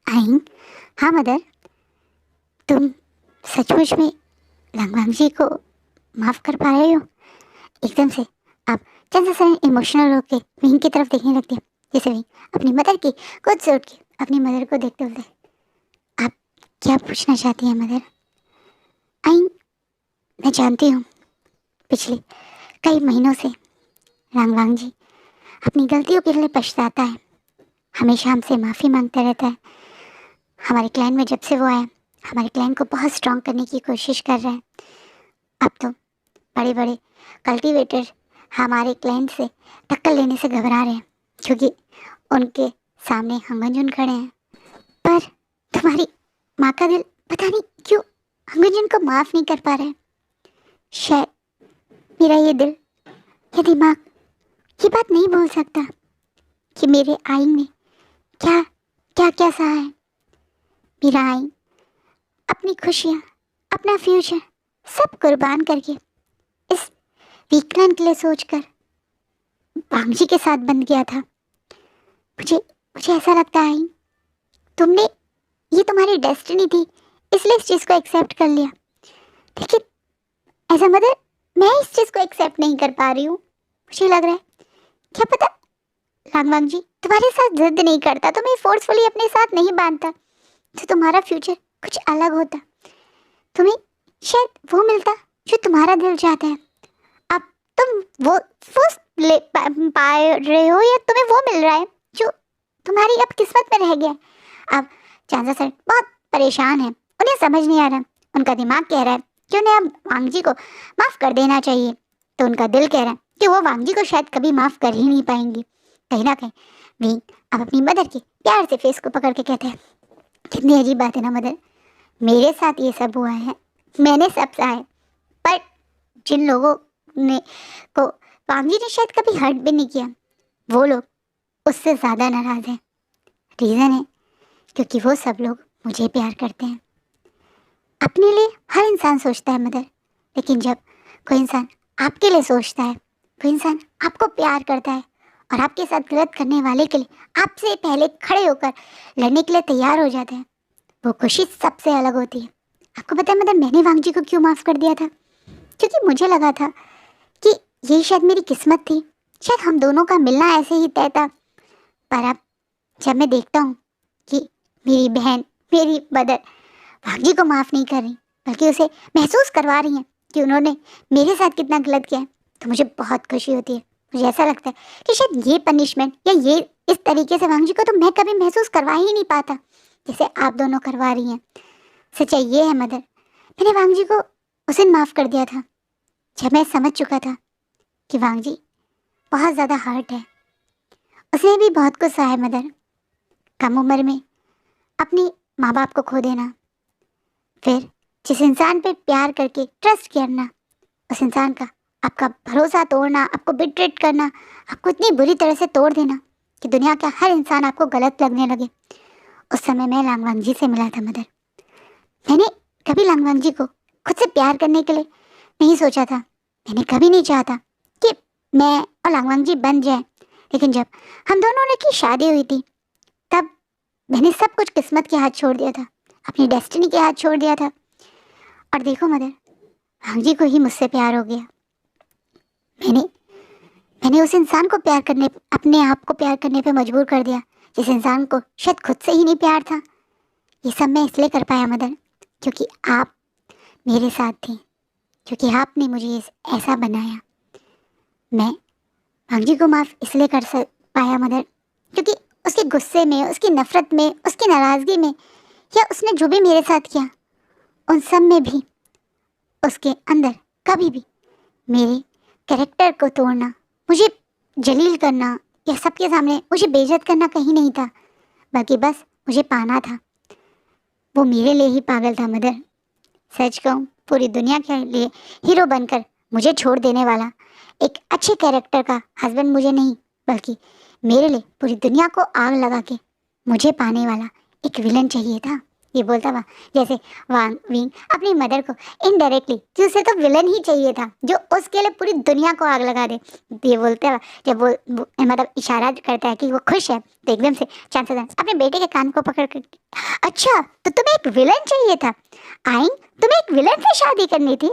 आइंग? हाँ मदर, तुम सचमुच में लंगवांग जी को माफ़ कर पा रहे हो? एकदम से आप चांद इमोशनल होकर विंग की तरफ देखने लगती है, जैसे विंग अपनी मदर की कुछ से उठ के अपनी मदर को देखते हुए, आप क्या पूछना चाहती हैं मदर? आइंग, मैं जानती हूँ पिछले कई महीनों से लंगवांग जी अपनी गलतियों के लिए पछताता है, हमेशा हमसे माफ़ी मांगता रहता है। हमारे क्लैन में जब से वो आया हमारे क्लैन को बहुत स्ट्रॉन्ग करने की कोशिश कर रहा है। अब तो बड़े बड़े कल्टीवेटर हमारे क्लैन से टक्कर लेने से घबरा रहे हैं, क्योंकि उनके सामने हंगनजुन खड़े हैं। पर तुम्हारी माँ का दिल पता नहीं क्यों हंगनजुन को माफ़ नहीं कर पा रहा है। शायद मेरा ये दिल, ये दिमाग ये बात नहीं बोल सकता कि मेरे आइन ने क्या क्या क्या सहा है। मेरा आइन अपनी खुशियाँ, अपना फ्यूचर सब कुर्बान करके इस वीकलैंड के लिए सोचकर वांगजी के साथ बंध गया था। मुझे मुझे ऐसा लगता है आइन, तुमने, ये तुम्हारी डेस्टिनी थी, इसलिए इस चीज़ को एक्सेप्ट कर लिया। लेकिन ऐसा मदर, मैं इस चीज़ को एक्सेप्ट नहीं कर पा रही हूँ। मुझे लग रहा है, क्या पता लांगवांग जी तुम्हारे साथ जिद नहीं करता, तुम्हें फोर्सफुली अपने साथ नहीं बांधता, तो तुम्हारा फ्यूचर कुछ अलग होता। तुम्हें शायद वो मिलता जो तुम्हारा दिल चाहता है। अब तुम वो ले पा रहे हो, या तुम्हें वो मिल रहा है जो तुम्हारी अब किस्मत में रह गया है। अब चांदा सर बहुत परेशान है, उन्हें समझ नहीं आ रहा। उनका दिमाग कह रहा है कि उन्हें अब वांगजी को माफ़ कर देना चाहिए, तो उनका दिल कह रहा है कि वो वांगजी को शायद कभी माफ़ कर ही नहीं पाएंगी। कहीं ना कहीं विंग अब अपनी मदर के प्यार से फेस को पकड़ के कहते हैं, कितनी अजीब बात है ना मदर, मेरे साथ ये सब हुआ है, मैंने सब सहा है, पर जिन लोगों ने को वांगजी ने शायद कभी हर्ट भी नहीं किया, वो लोग उससे ज़्यादा नाराज़ हैं। रीज़न है क्योंकि वो सब लोग मुझे प्यार करते हैं। अपने लिए हर इंसान सोचता है मदर, लेकिन जब कोई इंसान आपके लिए सोचता है, कोई इंसान आपको प्यार करता है और आपके साथ गलत करने वाले के लिए आपसे पहले खड़े होकर लड़ने के लिए तैयार हो जाता है, वो खुशी सबसे अलग होती है। आपको पता है मदर, मैंने वांगजी को क्यों माफ़ कर दिया था? क्योंकि मुझे लगा था कि ये शायद मेरी किस्मत थी, शायद हम दोनों का मिलना ऐसे ही तय था। पर अब जब मैं देखता हूँ कि मेरी बहन, मेरी मदर वांगजी को माफ़ नहीं कर रही, बल्कि उसे महसूस करवा रही हैं कि उन्होंने मेरे साथ कितना गलत किया है, तो मुझे बहुत खुशी होती है। मुझे ऐसा लगता है कि शायद ये पनिशमेंट या ये इस तरीके से वांगजी को तो मैं कभी महसूस करवा ही नहीं पाता जैसे आप दोनों करवा रही हैं। सच्चाई ये है मदर, मैंने वांगजी को उस दिन माफ़ कर दिया था जब मैं समझ चुका था कि वांगजी बहुत ज़्यादा हर्ट है। उसने भी बहुत कुछ सहा है मदर, कम उम्र में अपनी माँ बाप को खो देना, फिर जिस इंसान पे प्यार करके ट्रस्ट करना, उस इंसान का आपका भरोसा तोड़ना, आपको बिट्रेट करना, आपको इतनी बुरी तरह से तोड़ देना कि दुनिया का हर इंसान आपको गलत लगने लगे। उस समय मैं लांगवांग जी से मिला था मदर। मैंने कभी लांगवांग जी को खुद से प्यार करने के लिए नहीं सोचा था। मैंने कभी नहीं चाहा था कि मैं और लांगवांग जी बन जाए। लेकिन जब हम दोनों की शादी हुई थी, तब मैंने सब कुछ किस्मत के हाथ छोड़ दिया था, अपनी डेस्टिनी के हाथ छोड़ दिया था। और देखो मदर, वांग जी को ही मुझसे प्यार हो गया। मैंने उस इंसान को प्यार करने, अपने आप को प्यार करने पे मजबूर कर दिया जिस इंसान को शायद खुद से ही नहीं प्यार था। ये सब मैं इसलिए कर पाया मदर, क्योंकि आप मेरे साथ थी, क्योंकि आपने मुझे ऐसा बनाया। मैं वांग जी को माफ़ इसलिए कर पाया मदर, क्योंकि उसके गुस्से में, उसकी नफ़रत में, उसकी नाराज़गी में, या उसने जो भी मेरे साथ किया, उन सब में भी उसके अंदर कभी भी मेरे कैरेक्टर को तोड़ना, मुझे जलील करना या सबके सामने मुझे बेइज्जत करना कहीं नहीं था, बल्कि बस मुझे पाना था। वो मेरे लिए ही पागल था मदर। सच कहूँ, पूरी दुनिया के लिए हीरो बनकर मुझे छोड़ देने वाला एक अच्छे कैरेक्टर का हस्बैंड मुझे नहीं, बल्कि मेरे लिए पूरी दुनिया को आग लगा के मुझे पाने वाला एक विलन चाहिए था। ये बोलता हुआ जैसे वांग विंग अपनी मदर को इनडायरेक्टली, कि उसे तो विलन ही चाहिए था जो उसके लिए पूरी दुनिया को आग लगा दे। ये बोलते हुआ जब वो मतलब इशारा करता है कि वो खुश है, तो एकदम से चांसर अपने बेटे के कान को पकड़ कर, अच्छा तो तुम्हें एक विलन चाहिए था आइन, तुम्हें एक विलन से शादी करनी थी?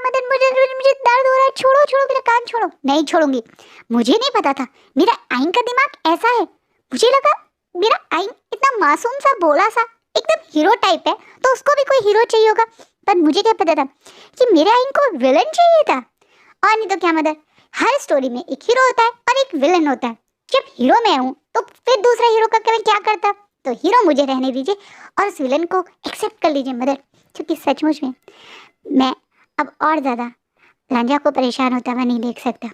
मदन, मुझे मुझे दर्द हो रहा है, छोड़ो छोड़ो मेरा कान छोड़ो। नहीं छोड़ूंगी। मुझे नहीं पता था मेरा आइन का दिमाग ऐसा है। मुझे लगा मेरा आइन इतना मासूम सा, भोला सा, एकदम हीरो टाइप है, तो उसको भी कोई हीरो चाहिए होगा। पर मुझे क्या पता था कि मेरे आइन को विलन चाहिए था। और नहीं तो क्या मदर, हर स्टोरी में एक हीरो होता है और एक विलन होता है। जब हीरो मैं हूँ तो फिर दूसरा हीरो का मैं क्या करता? तो हीरो मुझे रहने दीजिए और उस विलन को एक्सेप्ट कर लीजिए मदर, क्योंकि सचमुच में मैं अब और ज़्यादा लांजा को परेशान होता हुआ नहीं देख सकता।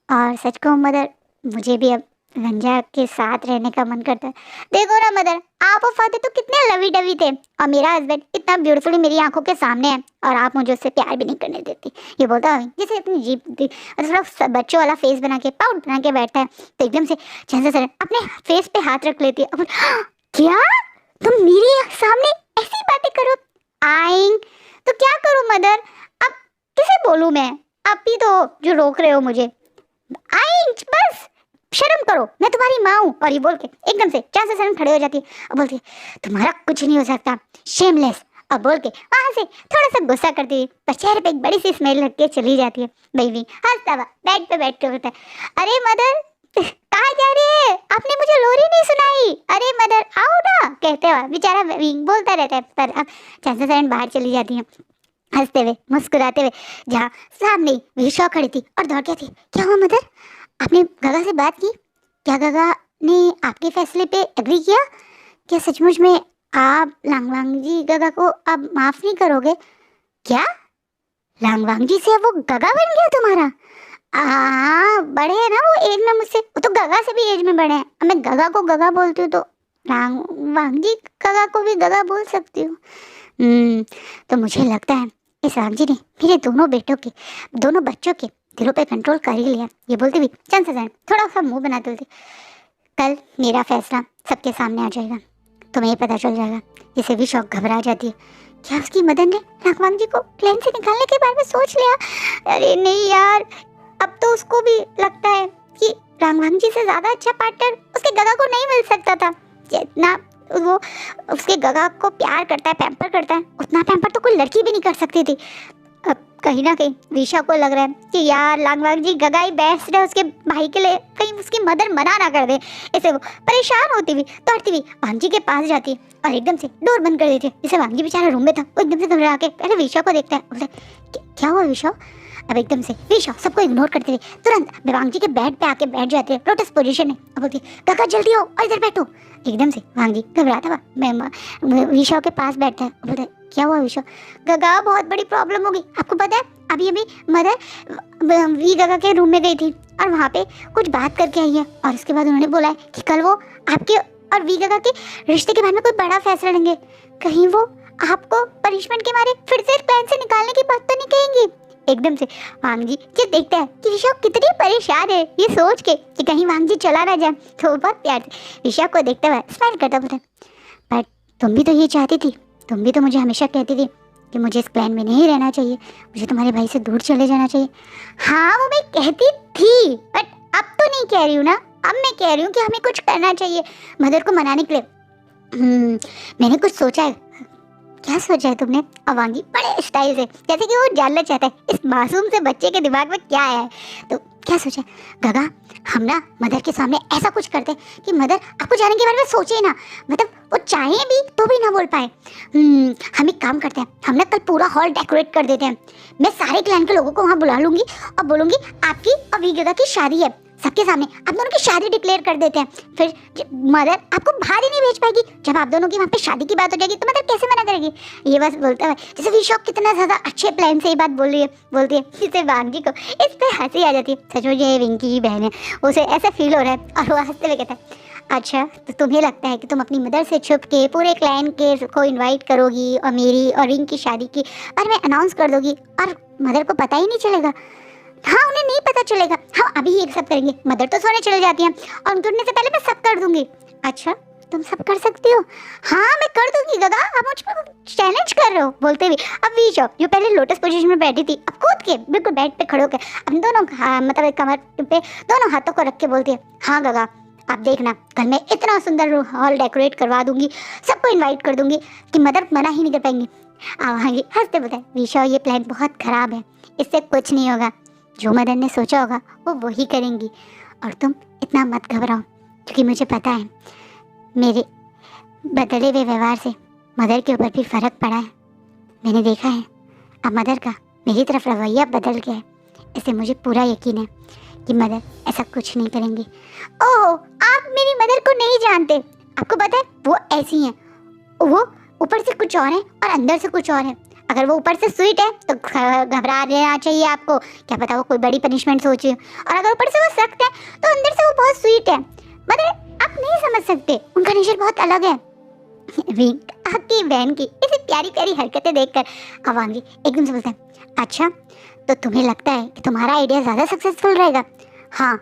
और सच कहूँ मदर, मुझे भी अब रंजा के साथ रहने का मन करता है। देखो ना मदर, आप और फादर तो कितने लवी डवी थे, और मेरा हस्बैंड इतना ब्यूटीफुली मेरी आंखों के सामने है, और आप मुझे उससे प्यार भी नहीं करने देती। ये बोलता है जैसे अपनी जीभ थोड़ा बच्चों वाला फेस बना के, पाउट बना के बैठता है। तो एकदम से चंचल सर अपने फेस पे हाथ रख लेती है। क्या तुम मेरे सामने ऐसी बातें करो? आएंग तो क्या करूं मदर, अब किसे बोलूं मैं? आप ही तो जो रोक रहे हो मुझे। आएंग बस शर्म करो, मैं तुम्हारी माँ हूँ। और ये बोल के एकदम से चाचा शर्म खड़े हो जाती है और बोलती है तुम्हारा कुछ नहीं हो सकता, शेमलेस। अब बोल के वहां से थोड़ा सा गुस्सा करती है, पर चेहरे पे एक बड़ी सी स्मेल लग के चली जाती है। बेबी हंसता हुआ बेड पे बैठ के बोलता है अरे मदर कहाँ जा रही है, आपने मुझे लोरी नहीं सुनाई, अरे मदर आओ ना, कहते हुआ बेचारा बोलता रहता है। पर अब चाचा शरण बाहर चली जाती है हंसते हुए मुस्कुराते हुए, जहाँ सामने विशा खड़ी थी और दौड़ के थी। क्या हुआ मदर, आपने गगा से बात की? क्या गगा ने आपके फैसले पे एग्री किया? क्या सचमुच में आप लांगवांग जी गगा को अब माफ नहीं करोगे? क्या लांगवांग जी से वो गगा बन गया तुम्हारा? बड़े हैं ना वो एज में मुझसे, वो तो गगा से भी एज में बड़े हैं। अब मैं गगा को गगा बोलती हूँ तो लांगवांग जी गगा को भी गगा बोल सकती हूँ। तो मुझे लगता है इस राम जी ने मेरे दोनों बच्चों के दिलों पे कंट्रोल कर ही लिया। ये बोलते भी चंद से थोड़ा सा मुंह बनाते बोलते कल मेरा फैसला सबके सामने आ जाएगा, तुम्हें पता चल जाएगा। जिसे भी शौक घबरा जाती है, क्या उसकी मदन ने लांगवांग जी को प्लेन से निकालने के बारे में सोच लिया? अरे नहीं यार, अब तो उसको भी लगता है कि लांगवांग जी से ज्यादा अच्छा पार्टनर उसके गगा को नहीं मिल सकता था। जितना वो उसके गगा को प्यार करता है, पैम्पर करता है, उतना पैम्पर तो कोई लड़की भी नहीं कर सकती थी। अब कहीं ना कहीं विशा को लग रहा है कि यार लांगवांग जी गगा ही बेस्ट है उसके भाई के लिए, कहीं उसकी मदर मना ना कर दे। इसे वो परेशान होती हुई दौड़ती हुई वांग जी के पास जाती है और एकदम से डोर बंद कर देती है। जैसे वांग जी बेचारा रूम में था, वो एकदम से घबरा के पहले विशा को देखता है, बोलता है क्या हुआ विशा? अब एकदम से विशा सबको इग्नोर करते हुए तुरंत वांग जी के बेड पे आके बैठ जाते हैं लोटस पोजीशन में और बोलती है गगा जल्दी आओ और इधर बैठो। एकदम से वांग जी घबराता हुआ विशा के पास बैठता है, बोलता है क्या हुआ विशा? गगा बहुत बड़ी प्रॉब्लम होगी, आपको पता है अभी मदर वी गगा के रूम में गई थी और वहाँ पे कुछ बात करके आई है, और उसके बाद उन्होंने बोला है कि कल वो आपके और वी गगा के रिश्ते के बारे में कोई बड़ा फैसला लेंगे। कहीं वो आपको पनिशमेंट के मारे फिर से प्लान से निकालने की बात तो नहीं कहेंगी? एकदम से वांग जी ये देखता है कि विशा कितनी परेशान है, ये सोच के कि कहीं वांग जी चला ना जाए, तो बहुत प्यार से विशा को देखता हुआ स्माइल करता बोलता पर तुम भी तो ये चाहती थी, तुम भी तो मुझे हमेशा कहती थी कि मुझे इस प्लान में नहीं रहना चाहिए, मुझे तुम्हारे भाई से दूर चले जाना चाहिए। हाँ वो मैं कहती थी, बट अब तो नहीं कह रही हूँ ना, अब मैं कह रही हूँ कि हमें कुछ करना चाहिए मदर को मनाने के लिए। मैंने कुछ सोचा है। क्या सोचा है तुमने? अवांगी बड़े स्टाइल से, जैसे कि वो जानना चाहता है इस मासूम से बच्चे के दिमाग में क्या है। तो क्या सोचा गगा, हम ना मदर के सामने ऐसा कुछ करते हैं कि मदर आपको जाने के बारे में सोचे ना, मतलब वो चाहे भी तो भी ना बोल पाए। हम एक काम करते हैं, हम ना कल पूरा हॉल डेकोरेट कर देते हैं। मैं सारे क्लैन के लोगों को वहाँ बुला लूंगी और बोलूंगी आपकी और वी गगा की शादी है, सबके सामने आप दोनों की शादी डिक्लेयर कर देते हैं। फिर मदर आपको बाहर ही नहीं भेज पाएगी। जब आप दोनों की वहाँ पे शादी की बात हो जाएगी तो मदर कैसे मना करेगी? ये बस बोलता है जैसे विशा कितना ज़्यादा अच्छे प्लान से ये बात बोल रही है, बोलती है जिससे वांग जी को इस पर हंसी आ जाती है। सचमुच ये विंकी की बहन है, उसे ऐसा फील हो रहा है और वो हंसते हुए कहता है अच्छा तो तुम्हें लगता है कि तुम अपनी मदर से छुप के पूरे क्लैन के को इन्वाइट करोगी और मेरी और रिंग की शादी की और मैं अनाउंस कर दोगी और मदर को पता ही नहीं चलेगा? हाँ उन्हें नहीं पता चलेगा, हम अभी ये सब करेंगे। मदर तो सोने चले जाती हैं और उनके उठने से पहले मैं सब कर दूंगी। अच्छा तुम सब कर सकती हो? हाँ मैं कर दूंगी गगा, आप मुझ पर चैलेंज कर रहे हो? बोलते हुए अब विशा जो पहले लोटस पोजीशन में बैठी थी अब कूद के बिल्कुल बेड पे खड़े होकर अपने दोनों मतलब कमर पे दोनों हाथों को रख के बोलती है हाँ गगा आप देखना कल मैं इतना सुंदर हॉल डेकोरेट करवा दूंगी, सबको इन्वाइट कर दूंगी कि मदर मना ही नहीं कर पाएंगी। हाँ जी हंसते बताए विशा ये प्लान बहुत खराब है, इससे कुछ नहीं होगा, जो मदर ने सोचा होगा वो वही करेंगी और तुम इतना मत घबराओ, क्योंकि मुझे पता है मेरे बदले हुए व्यवहार से मदर के ऊपर भी फ़र्क पड़ा है। मैंने देखा है अब मदर का मेरी तरफ रवैया बदल गया है, इससे मुझे पूरा यकीन है कि मदर ऐसा कुछ नहीं करेंगी। ओह आप मेरी मदर को नहीं जानते, आपको पता है वो ऐसी हैं, वो ऊपर से कुछ और है और अंदर से कुछ और है। अगर वो ऊपर से स्वीट है तो घबरा लेना चाहिए आपको, क्या पता वो कोई बड़ी पनिशमेंट सोचे, और अगर ऊपर से वो सख्त है तो अंदर से वो बहुत स्वीट है। मदर आप नहीं समझ सकते, उनका नेचर बहुत अलग है। विंग आपकी बहन की ऐसी प्यारी प्यारी हरकतें देखकर अवांगी एकदम से बोलते हैं, अच्छा तो तुम्हें लगता है कि तुम्हारा आइडिया ज़्यादा सक्सेसफुल रहेगा? हाँ,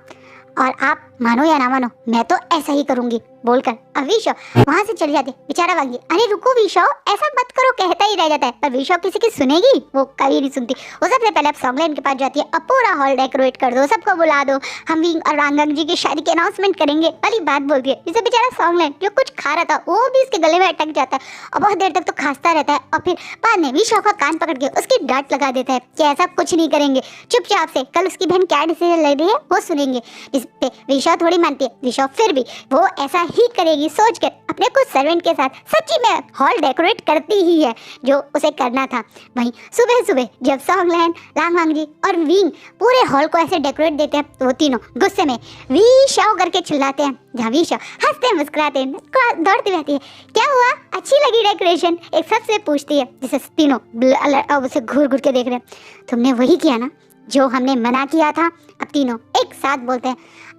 और आप मानो या ना मानो मैं तो ऐसा ही करूंगी, बोलकर अब विशो वहां से चली जाती। बेचारा वांगी, अरे रुको विशो, ऐसा मत करो, कहता ही रह जाता है। पर विशो किसी की सुनेगी? वो कभी नहीं सुनती। वो सबसे पहले अब सॉन्गलैन के पास जाती है, अब पूरा हॉल डेकोरेट कर दो, सबको बुला दो, हम विंग और वांगंग जी की शादी की अनाउंसमेंट करेंगे वाली बात बोलती है। जिसे बेचारा सॉन्गलैन जो कुछ खा रहा था वो भी इसके गले में अटक जाता है और बहुत देर तक तो खांसता रहता है। और फिर बाद में विशो का कान पकड़ के उसकी डांट लगा देता है कि ऐसा कुछ नहीं करेंगे, चुपचाप से कल उसकी बहन क्या डिसीजन ले रही है वो सुनेंगे। इस पे विशो थोड़ी मानती है। विशो फिर भी वो ऐसा ही करेगी सोचकर अपने कुछ सर्वेंट के साथ सच्ची में हॉल डेकोरेट करती ही है जो उसे करना था। वहीं सुबह सुबह जब सॉन्गलैन, लांगवांग जी और विंग पूरे हॉल को ऐसे डेकोरेट देते हैं तो वो तीनों गुस्से में विशो करके चिल्लाते हैं। जहाँ विशो हंसते मुस्कुराते दौड़ती रहती है, क्या हुआ, अच्छी लगी डेकोरेशन? एक सबसे पूछती है, जिसे तीनों उसे घूर घूर के देख रहे हैं। तुमने वही किया ना जो हमने मना किया था? अब तीनों एक साथ बोलते हैं,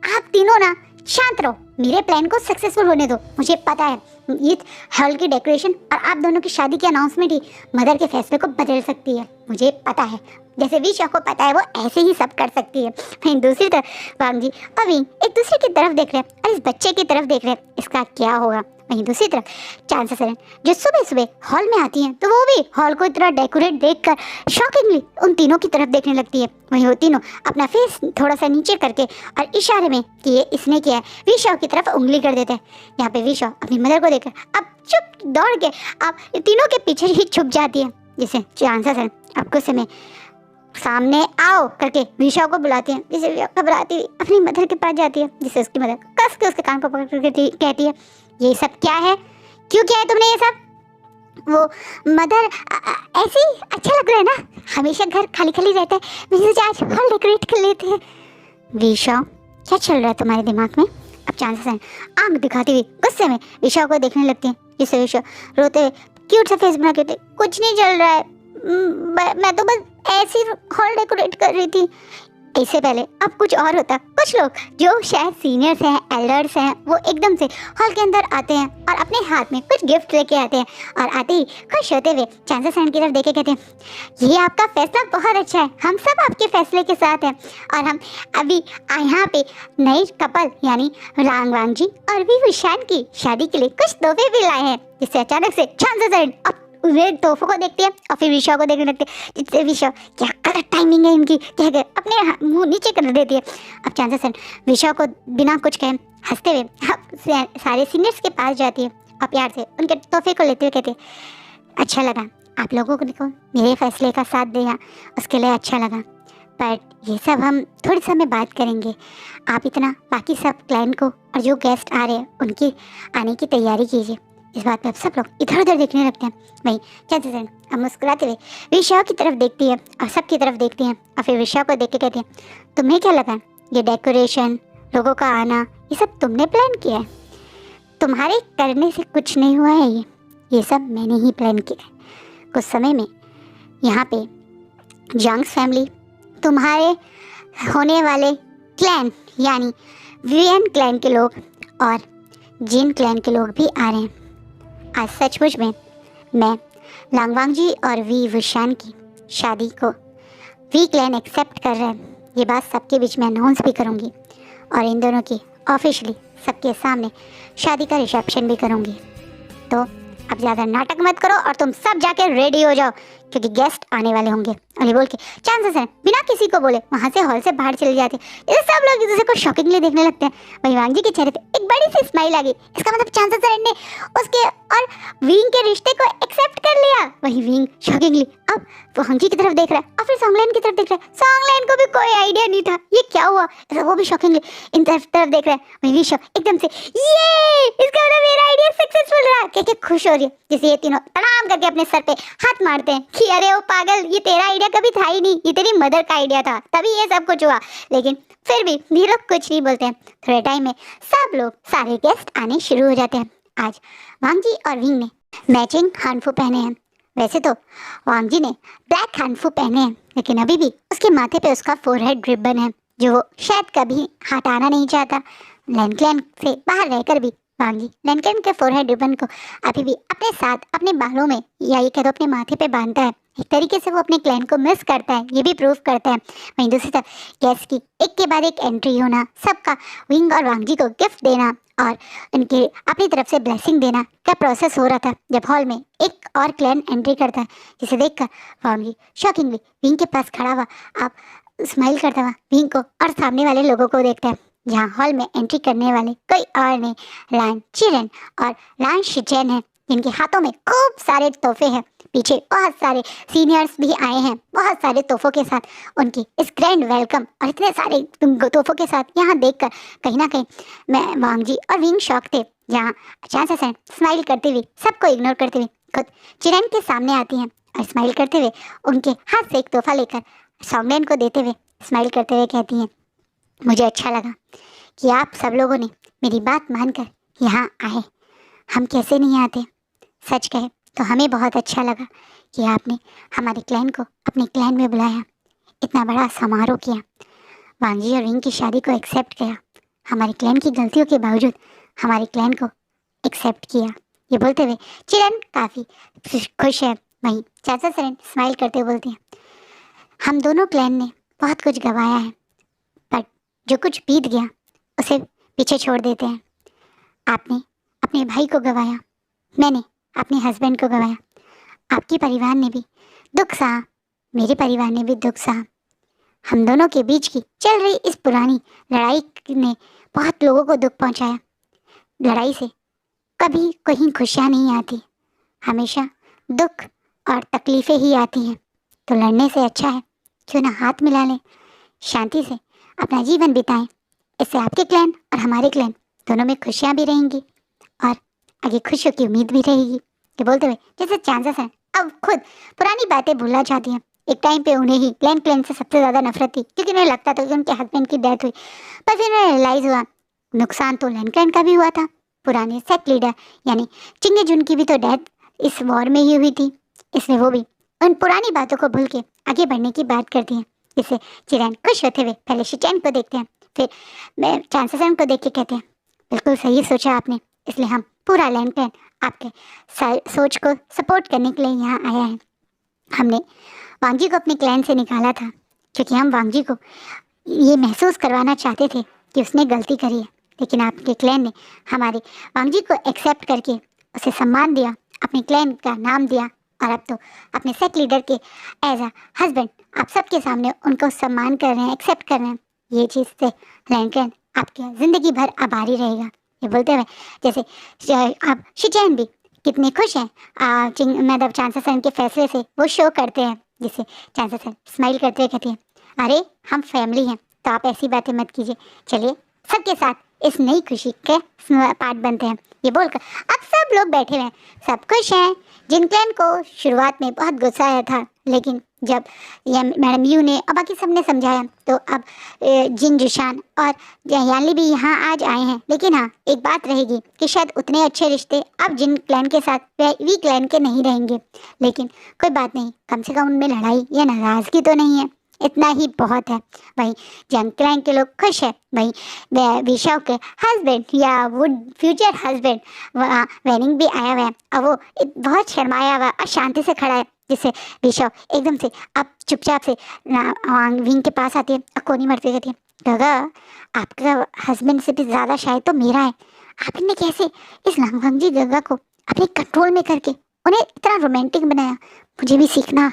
आप तीनों ना शांत रहो, मेरे प्लान को सक्सेसफुल होने दो। मुझे पता है ये हॉल की डेकोरेशन और आप दोनों की शादी की अनाउंसमेंट ही मदर के फैसले को बदल सकती है। मुझे पता है, जैसे विशो को पता है वो ऐसे ही सब कर सकती है। वहीं दूसरी तरफ वांग जी और विंग एक दूसरे की तरफ देख रहे हैं और इस बच्चे की तरफ देख रहे हैं, इसका क्या होगा। वहीं दूसरी तरफ चांसेसरन जो सुबह सुबह हॉल में आती हैं तो वो भी हॉल को इतना डेकोरेट देखकर शॉकिंगली उन तीनों की तरफ देखने लगती है। वहीं वो तीनों अपना फेस थोड़ा सा नीचे करके और इशारे में कि ये इसने किया है विशो की तरफ उंगली कर देते हैं। यहाँ पे विशो अपनी मदर को देखकर अब चुप दौड़ के अब तीनों के पीछे ही छुप जाती है। जिसे चांसेसरन अब गुस्से में सामने आओ करके विशो को बुलाती है। जिसे घबराती हुई अपनी मदर के पास जाती है, जिसे उसकी मदर कस के उसके कान को पकड़ कर कहती है, ये सब क्या है, क्यों किया है तुमने ये सब? वो मदर ऐसे ही अच्छा लग रहा है ना, हमेशा घर खाली खाली रहता है, मुझे आज हॉल डेकोरेट कर लेते हैं। विशो क्या चल रहा है तुम्हारे दिमाग में? अब चांसेस आंख दिखाती हुई गुस्से में विशो को देखने लगती है। जिससे विशो रोते हुए क्यूट सा फेस बना के कुछ नहीं चल रहा है, मैं तो बस ऐसी हॉल डेकोरेट कर रही थी। इससे पहले अब कुछ और होता। कुछ लोग जो शायद सीनियर्स हैं, एल्डर्स हैं, वो एकदम से हॉल के अंदर आते हैं और अपने हाथ में कुछ गिफ्ट लेके आते हैं और आते ही खुश होते हुए चांसेसरन की तरफ देखे कहते हैं, ये आपका फैसला बहुत अच्छा है, हम सब आपके फैसले के साथ हैं और हम अभी यहाँ पे नए कपल यानी लांगवांग जी और विशान की शादी के लिए कुछ तोहफे भी लाए हैं। जिससे अचानक से चांसेसरन अब वे तोहफों को देखती है और फिर विशो को देखने लगती है। जिससे विशो क्या गलत टाइमिंग है इनकी, कहकर अपने मुंह नीचे कर देती है। अब चांसेसरन विशो को बिना कुछ कहे हंसते हुए अब सारे सीनियर्स के पास जाती है और प्यार से उनके तोहफे को लेते हुए कहती है, अच्छा लगा आप लोगों को मेरे फैसले का साथ दिया, उसके लिए अच्छा लगा, पर ये सब हम थोड़ी समय बात करेंगे। आप इतना बाकी सब क्लाइंट को और जो गेस्ट आ रहे हैं उनकी आने की तैयारी कीजिए। इस बात पे अब सब लोग इधर उधर देखने लगते हैं। वहीं चांसेसरन अब मुस्कुराते हुए विशो की तरफ देखती है और सबकी तरफ देखती हैं और फिर विशो को देख के कहती है, तुम्हें क्या लगा ये डेकोरेशन, लोगों का आना, ये सब तुमने प्लान किया है? तुम्हारे करने से कुछ नहीं हुआ है, ये सब मैंने ही प्लान किया है। कुछ समय में यहाँ पे जंग्स फैमिली, तुम्हारे होने वाले क्लैन यानी वियन क्लैन के लोग और जिन क्लैन के लोग भी आ रहे हैं। आज सचमुच में मैं लांगवांग जी और विशान की शादी को वी क्लैन एक्सेप्ट कर रहे हैं, ये बात सबके बीच में अनाउंस भी करूँगी और इन दोनों की ऑफिशियली सबके सामने शादी का रिसेप्शन भी करूँगी। तो अब ज़्यादा नाटक मत करो और तुम सब जाके रेडी हो जाओ क्योंकि गेस्ट आने वाले होंगे। और ये बोल के चांसेसरन बिना किसी को बोले वहाँ से हॉल से बाहर चले जाते हैं। इसे सब लोग एक दूसरे को शॉकिंगली देखने लगते हैं। वहीं वांग जी के चेहरे पे एक बड़ी सी स्माइल आ गई। इसका मतलब चांसेसरन ने उसके और विंग के रिश्ते को एक्सेप्ट कर लिया। वहीं विंग शॉकिंगली अब वांग जी की तरफ देख रहा है और फिर सॉन्गलैन की तरफ देख रहा है। सॉन्गलैन को भी कोई आइडिया नहीं था ये क्या हुआ, वो भी शॉकिंगली इन तरफ देख रहा है। वहीं विशो एकदम से ये इसका मतलब मेरा आइडिया सक्सेसफुल रहा कह के खुश हो रही है। जिसे ये तीनों प्रणाम करके अपने सर पे हाथ मारते हैं कि अरे ओ पागल, ये तेरा आइडिया कभी था ही नहीं, ये तेरी मदर का आइडिया था, तभी ये सब कुछ हुआ। लेकिन फिर भी ये लोग कुछ नहीं बोलते हैं। थोड़े टाइम में सब लोग सारे गेस्ट आने शुरू हो जाते हैं। आज वांग जी और विंग ने मैचिंग हानफू पहने हैं। वैसे तो वांग जी ने ब्लैक हानफू पहने हैं लेकिन अभी भी उसके माथे पे उसका फोरहेड रिबन है जो वो शायद कभी हटाना नहीं चाहता। लैंडक्लैन से बाहर रहकर भी वांगी लैंडक्लैन के फोरहेड रिबन को अभी भी अपने साथ अपने बालों में या ये कह दो अपने माथे पे बांधता है। एक तरीके से वो अपने क्लैन को मिस करता है, ये भी प्रूव करता है। वहीं दूसरी तरफ गेस्ट की एक के बाद एक एंट्री होना, सबका विंग और वांगी को गिफ्ट देना और उनके अपनी तरफ से ब्लेसिंग देना का प्रोसेस हो रहा था जब हॉल में एक और क्लैन एंट्री करता है, जिसे देखकर वांगी शॉकिंगली विंग के पास खड़ा हुआ आप स्माइल करता हुआ विंग को और सामने वाले लोगों को देखता है। यहाँ हॉल में एंट्री करने वाले कोई और नहीं, लान चिरन और लान शिचेन है, जिनके हाथों में खूब सारे तोहफे हैं। पीछे बहुत सारे सीनियर्स भी आए हैं बहुत सारे तोहफों के साथ। उनकी इस ग्रैंड वेलकम और इतने सारे तोहफों के साथ यहाँ देखकर कहीं ना कहीं मैं वांगजी और विंग शॉक थे। यहाँ अचानक से स्माइल करते हुए सबको इग्नोर करते हुए खुद चिरन के सामने आती हैं और स्माइल करते हुए उनके हाथ से एक तोहफा लेकर सॉन्गलैन को देते हुए स्माइल करते हुए कहती हैं, मुझे अच्छा लगा कि आप सब लोगों ने मेरी बात मानकर यहाँ आए। हम कैसे नहीं आते, सच कहे तो हमें बहुत अच्छा लगा कि आपने हमारे क्लैन को अपने क्लैन में बुलाया, इतना बड़ा समारोह किया, वांगी और विंग की शादी को एक्सेप्ट किया, हमारे क्लैन की गलतियों के बावजूद हमारे क्लैन को एक्सेप्ट किया। ये बोलते हुए चिरन काफ़ी खुश है। वहीं चाचा सरन स्माइल करते हुए बोलते हैं, हम दोनों क्लैन ने बहुत कुछ गंवाया है, पर जो कुछ बीत गया उसे पीछे छोड़ देते हैं। आपने अपने भाई को गंवाया, मैंने अपने हस्बैंड को गंवाया, आपके परिवार ने भी दुख सहा, मेरे परिवार ने भी दुख सहा। हम दोनों के बीच की चल रही इस पुरानी लड़ाई ने बहुत लोगों को दुख पहुंचाया। लड़ाई से कभी कहीं खुशियाँ नहीं आती, हमेशा दुख और तकलीफ़ें ही आती हैं। तो लड़ने से अच्छा है क्यों ना हाथ मिला लें, शांति से अपना जीवन बिताएं। इससे आपके क्लैन और हमारे क्लैन दोनों में खुशियाँ भी रहेंगी और आगे खुशियों की उम्मीद भी रहेगी। ये बोलते हुए जैसे चांसेस हैं अब खुद पुरानी बातें भूलना चाहती हैं। एक टाइम पे उन्हें ही क्लैन से सबसे ज़्यादा नफरत थी, क्योंकि उन्हें लगता था कि उनके हस्बैंड की डेथ हुई, पर फिर उन्हें रियलाइज़ हुआ नुकसान तो क्लैन का भी हुआ था। पुराने सेक्ट लीडर यानी चिंगे जुन की भी तो डेथ इस वॉर में ही हुई थी, इसलिए वो भी उन पुरानी बातों को भूल के आगे बढ़ने की बात करती हैं। जिससे चिरैन खुश होते हुए पहले शिचैन को देखते हैं, फिर मैं चांसेसन को देख के कहते हैं, बिल्कुल सही सोचा आपने, इसलिए हम पूरा लैंटर्न आपके सोच को सपोर्ट करने के लिए यहाँ आया है। हमने वांगी को अपने क्लैन से निकाला था क्योंकि हम वांगी को ये महसूस करवाना चाहते थे कि उसने गलती करी है, लेकिन आपके क्लैन ने हमारे वांगी को एक्सेप्ट करके उसे सम्मान दिया, अपने क्लैन का नाम दिया और अब तो अपने सेक्ट लीडर के एज अ हस्बैंड आप सबके सामने उनको सम्मान कर रहे हैं, एक्सेप्ट कर रहे हैं। ये चीज़ से लैंटर्न आपके ज़िंदगी भर आभारी रहेगा। ये बोलते हुए जैसे आप शिचैन भी कितने खुश हैं मतलब चांसेसन के फैसले से वो शो करते हैं, जिससे चांसेसन स्माइल करते हुए कहती है, अरे हम फैमिली हैं तो आप ऐसी बातें मत कीजिए, चलिए सबके साथ इस नई खुशी के पार्ट बनते हैं। ये बोलकर अब सब लोग बैठे हुए हैं, सब खुश हैं। जिन क्लैन को शुरुआत में बहुत गुस्सा आया था, लेकिन जब मैडम यू ने और बाकी सब ने समझाया तो अब जिन जुशान और यानली भी यहाँ आज आए हैं। लेकिन हाँ, एक बात रहेगी कि शायद उतने अच्छे रिश्ते अब जिन क्लैन के साथ वी क्लैन के नहीं रहेंगे, लेकिन कोई बात नहीं, कम से कम उनमें लड़ाई या नाराज़गी तो नहीं है, इतना ही बहुत है। वहीं जंग क्लैन के लोग खुश है, वहीं विशाव के हस्बैंड या वुड फ्यूचर हस्बैंड वेनिंग भी आया हुआ है और वो बहुत शर्माया हुआ और शांति से खड़ा है, जिससे विशाव एकदम से अब चुपचाप से विंग के पास आती है और कोनी मरते कहती है, गगा आपका हस्बैंड से भी ज़्यादा शायद तो मेरा है, आपने कैसे इस लामगंजी गगा को अपने कंट्रोल में करके उन्हें इतना रोमांटिक बनाया, मुझे भी सीखना।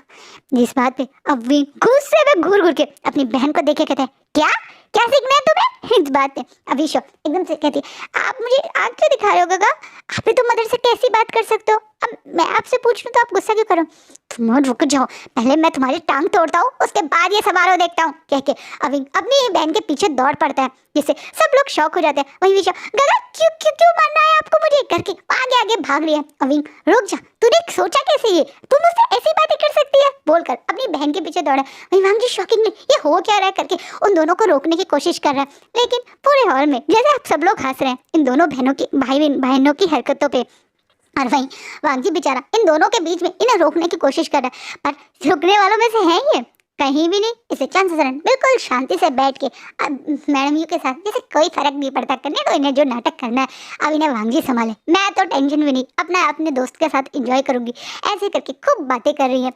जिस बात पे अब वी गुस्से में घूर घूर के अपनी बहन को देखे कहते हैं, क्या क्या सीखना है तुम्हें? इस बात पे अभिषो एकदम से कहती है, आप मुझे आग क्यों दिखा रहे हो गगा, आप भी तो मदर से कैसी बात कर सकते हो, अब मैं आपसे पूछ लूँ तो आप गुस्सा क्यों करो? तुम रुक जाओ, पहले मैं तुम्हारी टांग तोड़ता हूँ, उसके बाद ये समारोह देखता हूँ, कह के अभी अपनी बहन के पीछे दौड़ पड़ता है, जिससे सब लोग शौक हो जाते हैं। वही विशा, गगा क्यों क्यों क्यों मारना है आपको मुझे, करके आगे आगे भाग रही है। अभी रुक जा, तूने सोचा कैसे ये, तुम मुझसे ऐसी बातें कर सकती है, बोलकर अपनी बहन के पीछे दौड़ा। वही वांगी शॉकिंग में ये हो क्या रहा है करके उन दोनों को रोकने की कोशिश कर रहा है, लेकिन पूरे हॉल में जैसे आप सब लोग हंस रहे हैं इन दोनों बहनों की हरकतों पे, और वहीं वांगी बेचारा इन दोनों के बीच में इन्हें रोकने की कोशिश कर रहा है, पर रुकने वालों में से है ये, कहीं भी नहीं। इसे चंद्रशरण बिल्कुल शांति से बैठ के अब मैडम यू के साथ जैसे कोई फर्क नहीं पड़ता, करने दो इन्हें जो नाटक करना है, अब इन्हें वांगजी संभाले, मैं तो टेंशन भी नहीं, अपना अपने दोस्त के साथ एंजॉय करूंगी। ऐसे करके खूब बातें कर रही है।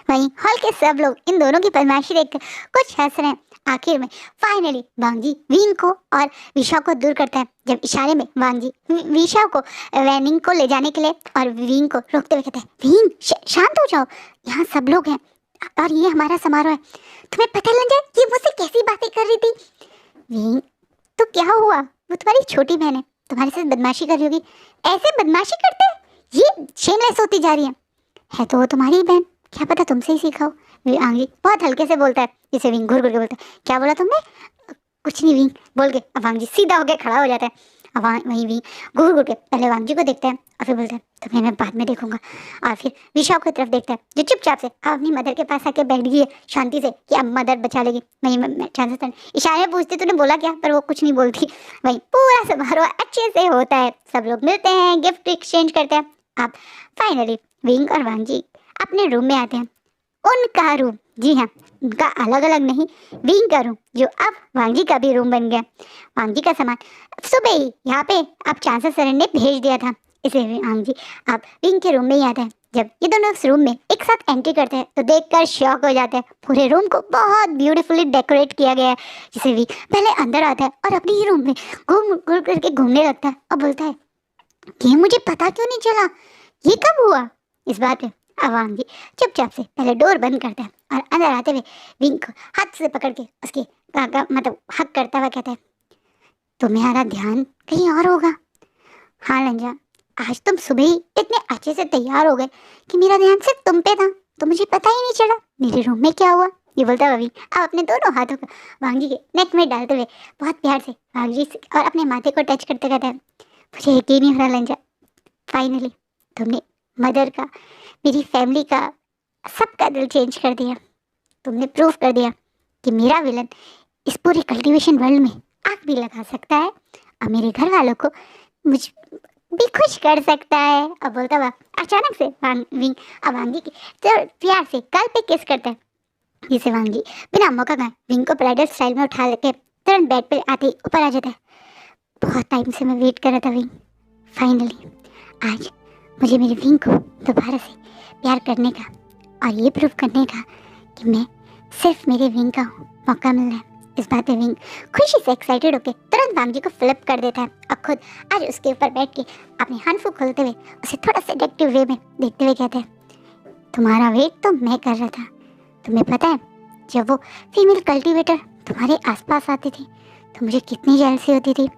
वहीं हॉल के सब लोग इन दोनों की बदमाशी देखकर कुछ हंस रहे हैं। आखिर में फाइनली वांगजी विंग को और विशा को दूर करता है, जब इशारे में वांगजी विशा को वैनिंग को ले जाने के लिए और विंग को रोकते हुए कहते हैं, विंग शांत हो जाओ, यहाँ सब लोग हैं और ये हमारा समारोह है। तुम्हें पता लग जाए ये मुझसे कैसी बातें कर रही थी। विंग तो क्या हुआ, वो तुम्हारी छोटी बहन है, तुम्हारे साथ बदमाशी कर रही होगी। ऐसे बदमाशी करते हैं, ये शेमलेस होती जा रही है तो वो तुम्हारी बहन, क्या पता तुमसे ही सीखा हो। आंगी बहुत हल्के से बोलता है, जिसे विंग घूर घूर के बोलता है, क्या बोला तुमने? कुछ नहीं विंग बोल के अब वांगजी सीधा होकर खड़ा हो जाता है। अब वहीं विंग घूर घूर के पहले वांगजी को देखता है और फिर बोलता है, तुम्हें मैं बाद में देखूंगा। और फिर विशा की तरफ देखता है, जो चुपचाप से अपनी मदर के पास आके बैठ गई है शांति से कि अब मदर बचा लेगी। वहीं चांसेस इशारे में पूछती तूने बोला क्या, पर वो कुछ नहीं बोलती। वहीं पूरा समारोह अच्छे से होता है, सब लोग मिलते हैं, गिफ्ट एक्सचेंज करते हैं। अब फाइनली विंग और वांगजी अपने रूम में आते हैं। उनका रूम, जी हाँ, उनका अलग अलग नहीं, विंग का रूम जो अब वांगजी का भी रूम बन गया। वांगजी का सामान सुबह ही यहाँ पे अब चांसेसर ने भेज दिया था, इसलिए वांगजी अब विंग के रूम में ही आता है। जब ये दोनों उस रूम में एक साथ एंट्री करते हैं तो देखकर शॉक हो जाते हैं। पूरे रूम को बहुत ब्यूटीफुली डेकोरेट किया गया है। जिसे भी पहले अंदर आता है और अपने ही रूम में घूम घूम करके घूमने लगता है और बोलता है कि मुझे पता क्यों नहीं चला, ये कब हुआ। इस बात पे अब वांगजी चुपचाप से पहले डोर बंद करता है और अंदर आते हुए विंग को हाथ से पकड़ के उसके मतलब हक करता हुआ कहता है, तुम्हारा ध्यान कहीं और होगा। हाँ लंजा, आज तुम सुबह ही इतने अच्छे से तैयार हो गए कि मेरा ध्यान सिर्फ तुम पे था, तो मुझे पता ही नहीं चला मेरे रूम में क्या हुआ। ये बोलता है विंग अब अपने दोनों हाथों को वांगजी के नेक में डालते हुए बहुत प्यार से वांगजी और अपने माथे को टच करते कहता है, मुझे यकीन नहीं हो रहा लंजा, फाइनली तुमने मदर का, मेरी फैमिली का, सबका दिल चेंज कर दिया। तुमने प्रूव कर दिया कि मेरा विलन इस पूरे कल्टीवेशन वर्ल्ड में आग भी लगा सकता है और मेरे घर वालों को मुझ भी खुश कर सकता है। अब बोलता हुआ अचानक से विंग अब वांगजी की तो प्यार से गाल पे किस करता है, जिसे वांगजी बिना मौका गए विंग को ब्राइडल स्टाइल में उठा लेके तुरंत बेड पे आते ही ऊपर आ जाता है। बहुत टाइम से मैं वेट कर रहा था विंग, फाइनली आज मुझे मेरे विंग को दोबारा से प्यार करने का और ये प्रूव करने का कि मैं सिर्फ मेरे विंग का हूँ, मौका मिल रहा है। इस बात पे विंग खुशी से एक्साइटेड होकर तुरंत वांगजी को फ्लिप कर देता है और खुद आज उसके ऊपर बैठ के अपने हाथ फूक खोलते हुए उसे थोड़ा सेडेक्टिव वे में देखते हुए कहते हैं, तुम्हारा वेट तो मैं कर रहा था। तुम्हें पता है जब वो फीमेल कल्टीवेटर तुम्हारे आसपास आती थी तो मुझे कितनी जेलसी होती थी।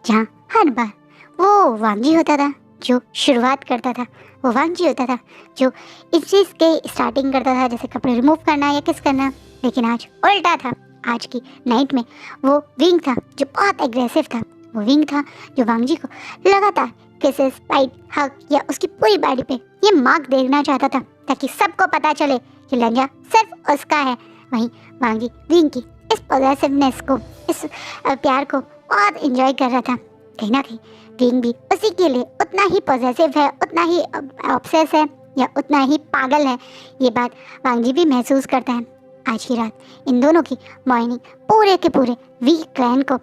जहाँ हर बार वो वांगजी होता था जो शुरुआत करता था, वो वांगजी होता था जो इस चीज़ के स्टार्टिंग करता था, जैसे कपड़े रिमूव करना या किस करना। लेकिन आज उल्टा था, आज की नाइट में वो विंग था जो बहुत एग्रेसिव था। वो विंग था जो वांगजी को लगातार किसेस, बाइट, हक या उसकी पूरी बॉडी पे ये मार्क देना चाहता था ताकि सबको पता चले कि लंजा सिर्फ उसका है। वहीं वांगजी विंग की इस पॉजिटिवनेस को, इस प्यार को बहुत एंजॉय कर रहा था। कहीं ना कहीं विंग भी उसी के लिए उतना ही पॉजिटिव है, उतना ही ऑब्सेस है या उतना ही पागल है। ये बात वांगजी भी महसूस करता है। आज की रात इन दोनों की मॉर्निंग पूरे के पूरे वीक क्लैन को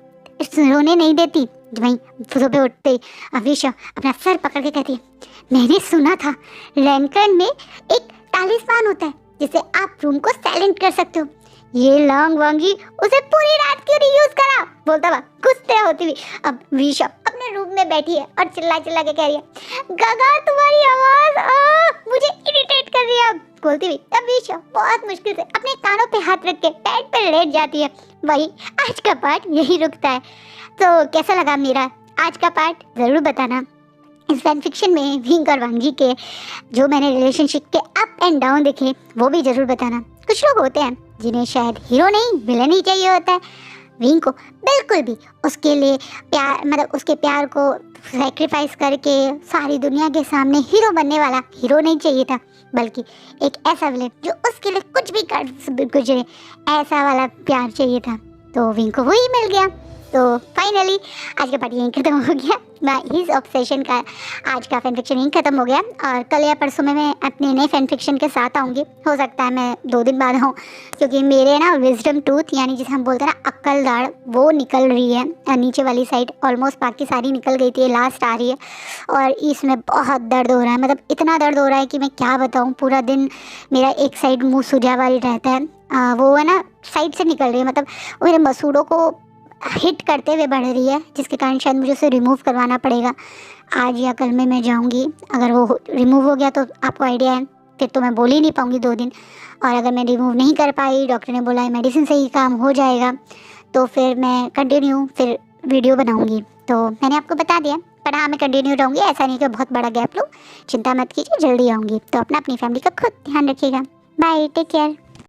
रोने नहीं देती। वहीं सुबह उठते ही अविशा अपना सर पकड़ के कहती है, मैंने सुना था लैंकर्न में एक तालिस्मान होता है जिसे आप रूम को साइलेंट कर सकते हो। ये लॉन्ग वांगी उसे पूरी रात क्यों नहीं यूज करा। बोलता हुआ गुस्से होती हुई अब विशा अपने रूम में बैठी है और चिल्ला चिल्ला के कह रही है, गगा तुम्हारी आवाज मुझे इरिटेट कर रही है। बोलती हुई अब विशा बहुत मुश्किल से अपने कानों पे हाथ रख के बेड पर लेट जाती है। वही आज का पार्ट यही रुकता है। तो कैसा लगा मेरा आज का पार्ट जरूर बताना। इस फैन फिक्शन में विंग और वांगजी के जो मैंने रिलेशनशिप के अप एंड डाउन देखे वो भी जरूर बताना। कुछ लोग होते हैं जिन्हें शायद हीरो नहीं विलन ही चाहिए होता है। विंग को बिल्कुल भी उसके लिए प्यार, मतलब उसके प्यार को सैक्रिफाइस करके सारी दुनिया के सामने हीरो बनने वाला हीरो नहीं चाहिए था, बल्कि एक ऐसा विलन जो उसके लिए कुछ भी कर गुजरे, ऐसा वाला प्यार चाहिए था। तो विंग को वही मिल गया। तो फाइनली आज का पार्ट यहीं खत्म हो गया। मैं इस ऑब्सेशन का आज का फैन फिक्शन यहीं खत्म हो गया और कल या परसों में मैं अपने नए फैन फिक्शन के साथ आऊँगी। हो सकता है मैं 2 दिन बाद आऊँ, क्योंकि मेरे ना विजडम टूथ यानी जिसे हम बोलते हैं ना अक्ल दाढ़, वो निकल रही है नीचे वाली साइड। ऑलमोस्ट बाकी सारी निकल गई थी, लास्ट आ रही है और इसमें बहुत दर्द हो रहा है। मतलब इतना दर्द हो रहा है कि मैं क्या बताऊँ। पूरा दिन मेरा एक साइड मुँह सूजा वाली रहता है, वो है ना साइड से निकल रही है। मतलब मेरे मसूड़ों को हिट करते हुए बढ़ रही है, जिसके कारण शायद मुझे उसे रिमूव करवाना पड़ेगा। आज या कल में मैं जाऊंगी। अगर वो रिमूव हो गया तो आपको आइडिया है, फिर तो मैं बोल ही नहीं पाऊंगी 2 दिन। और अगर मैं रिमूव नहीं कर पाई, डॉक्टर ने बोला है मेडिसिन से ही काम हो जाएगा, तो फिर मैं कंटिन्यू फिर वीडियो बनाऊंगी। तो मैंने आपको बता दिया, पर हाँ मैं कंटिन्यू रहूँगी। ऐसा नहीं कि बहुत बड़ा गैप लूँ। चिंता मत कीजिए, जल्दी आऊँगी। तो अपनी फैमिली का खुद ध्यान रखिएगा। Bye, take care.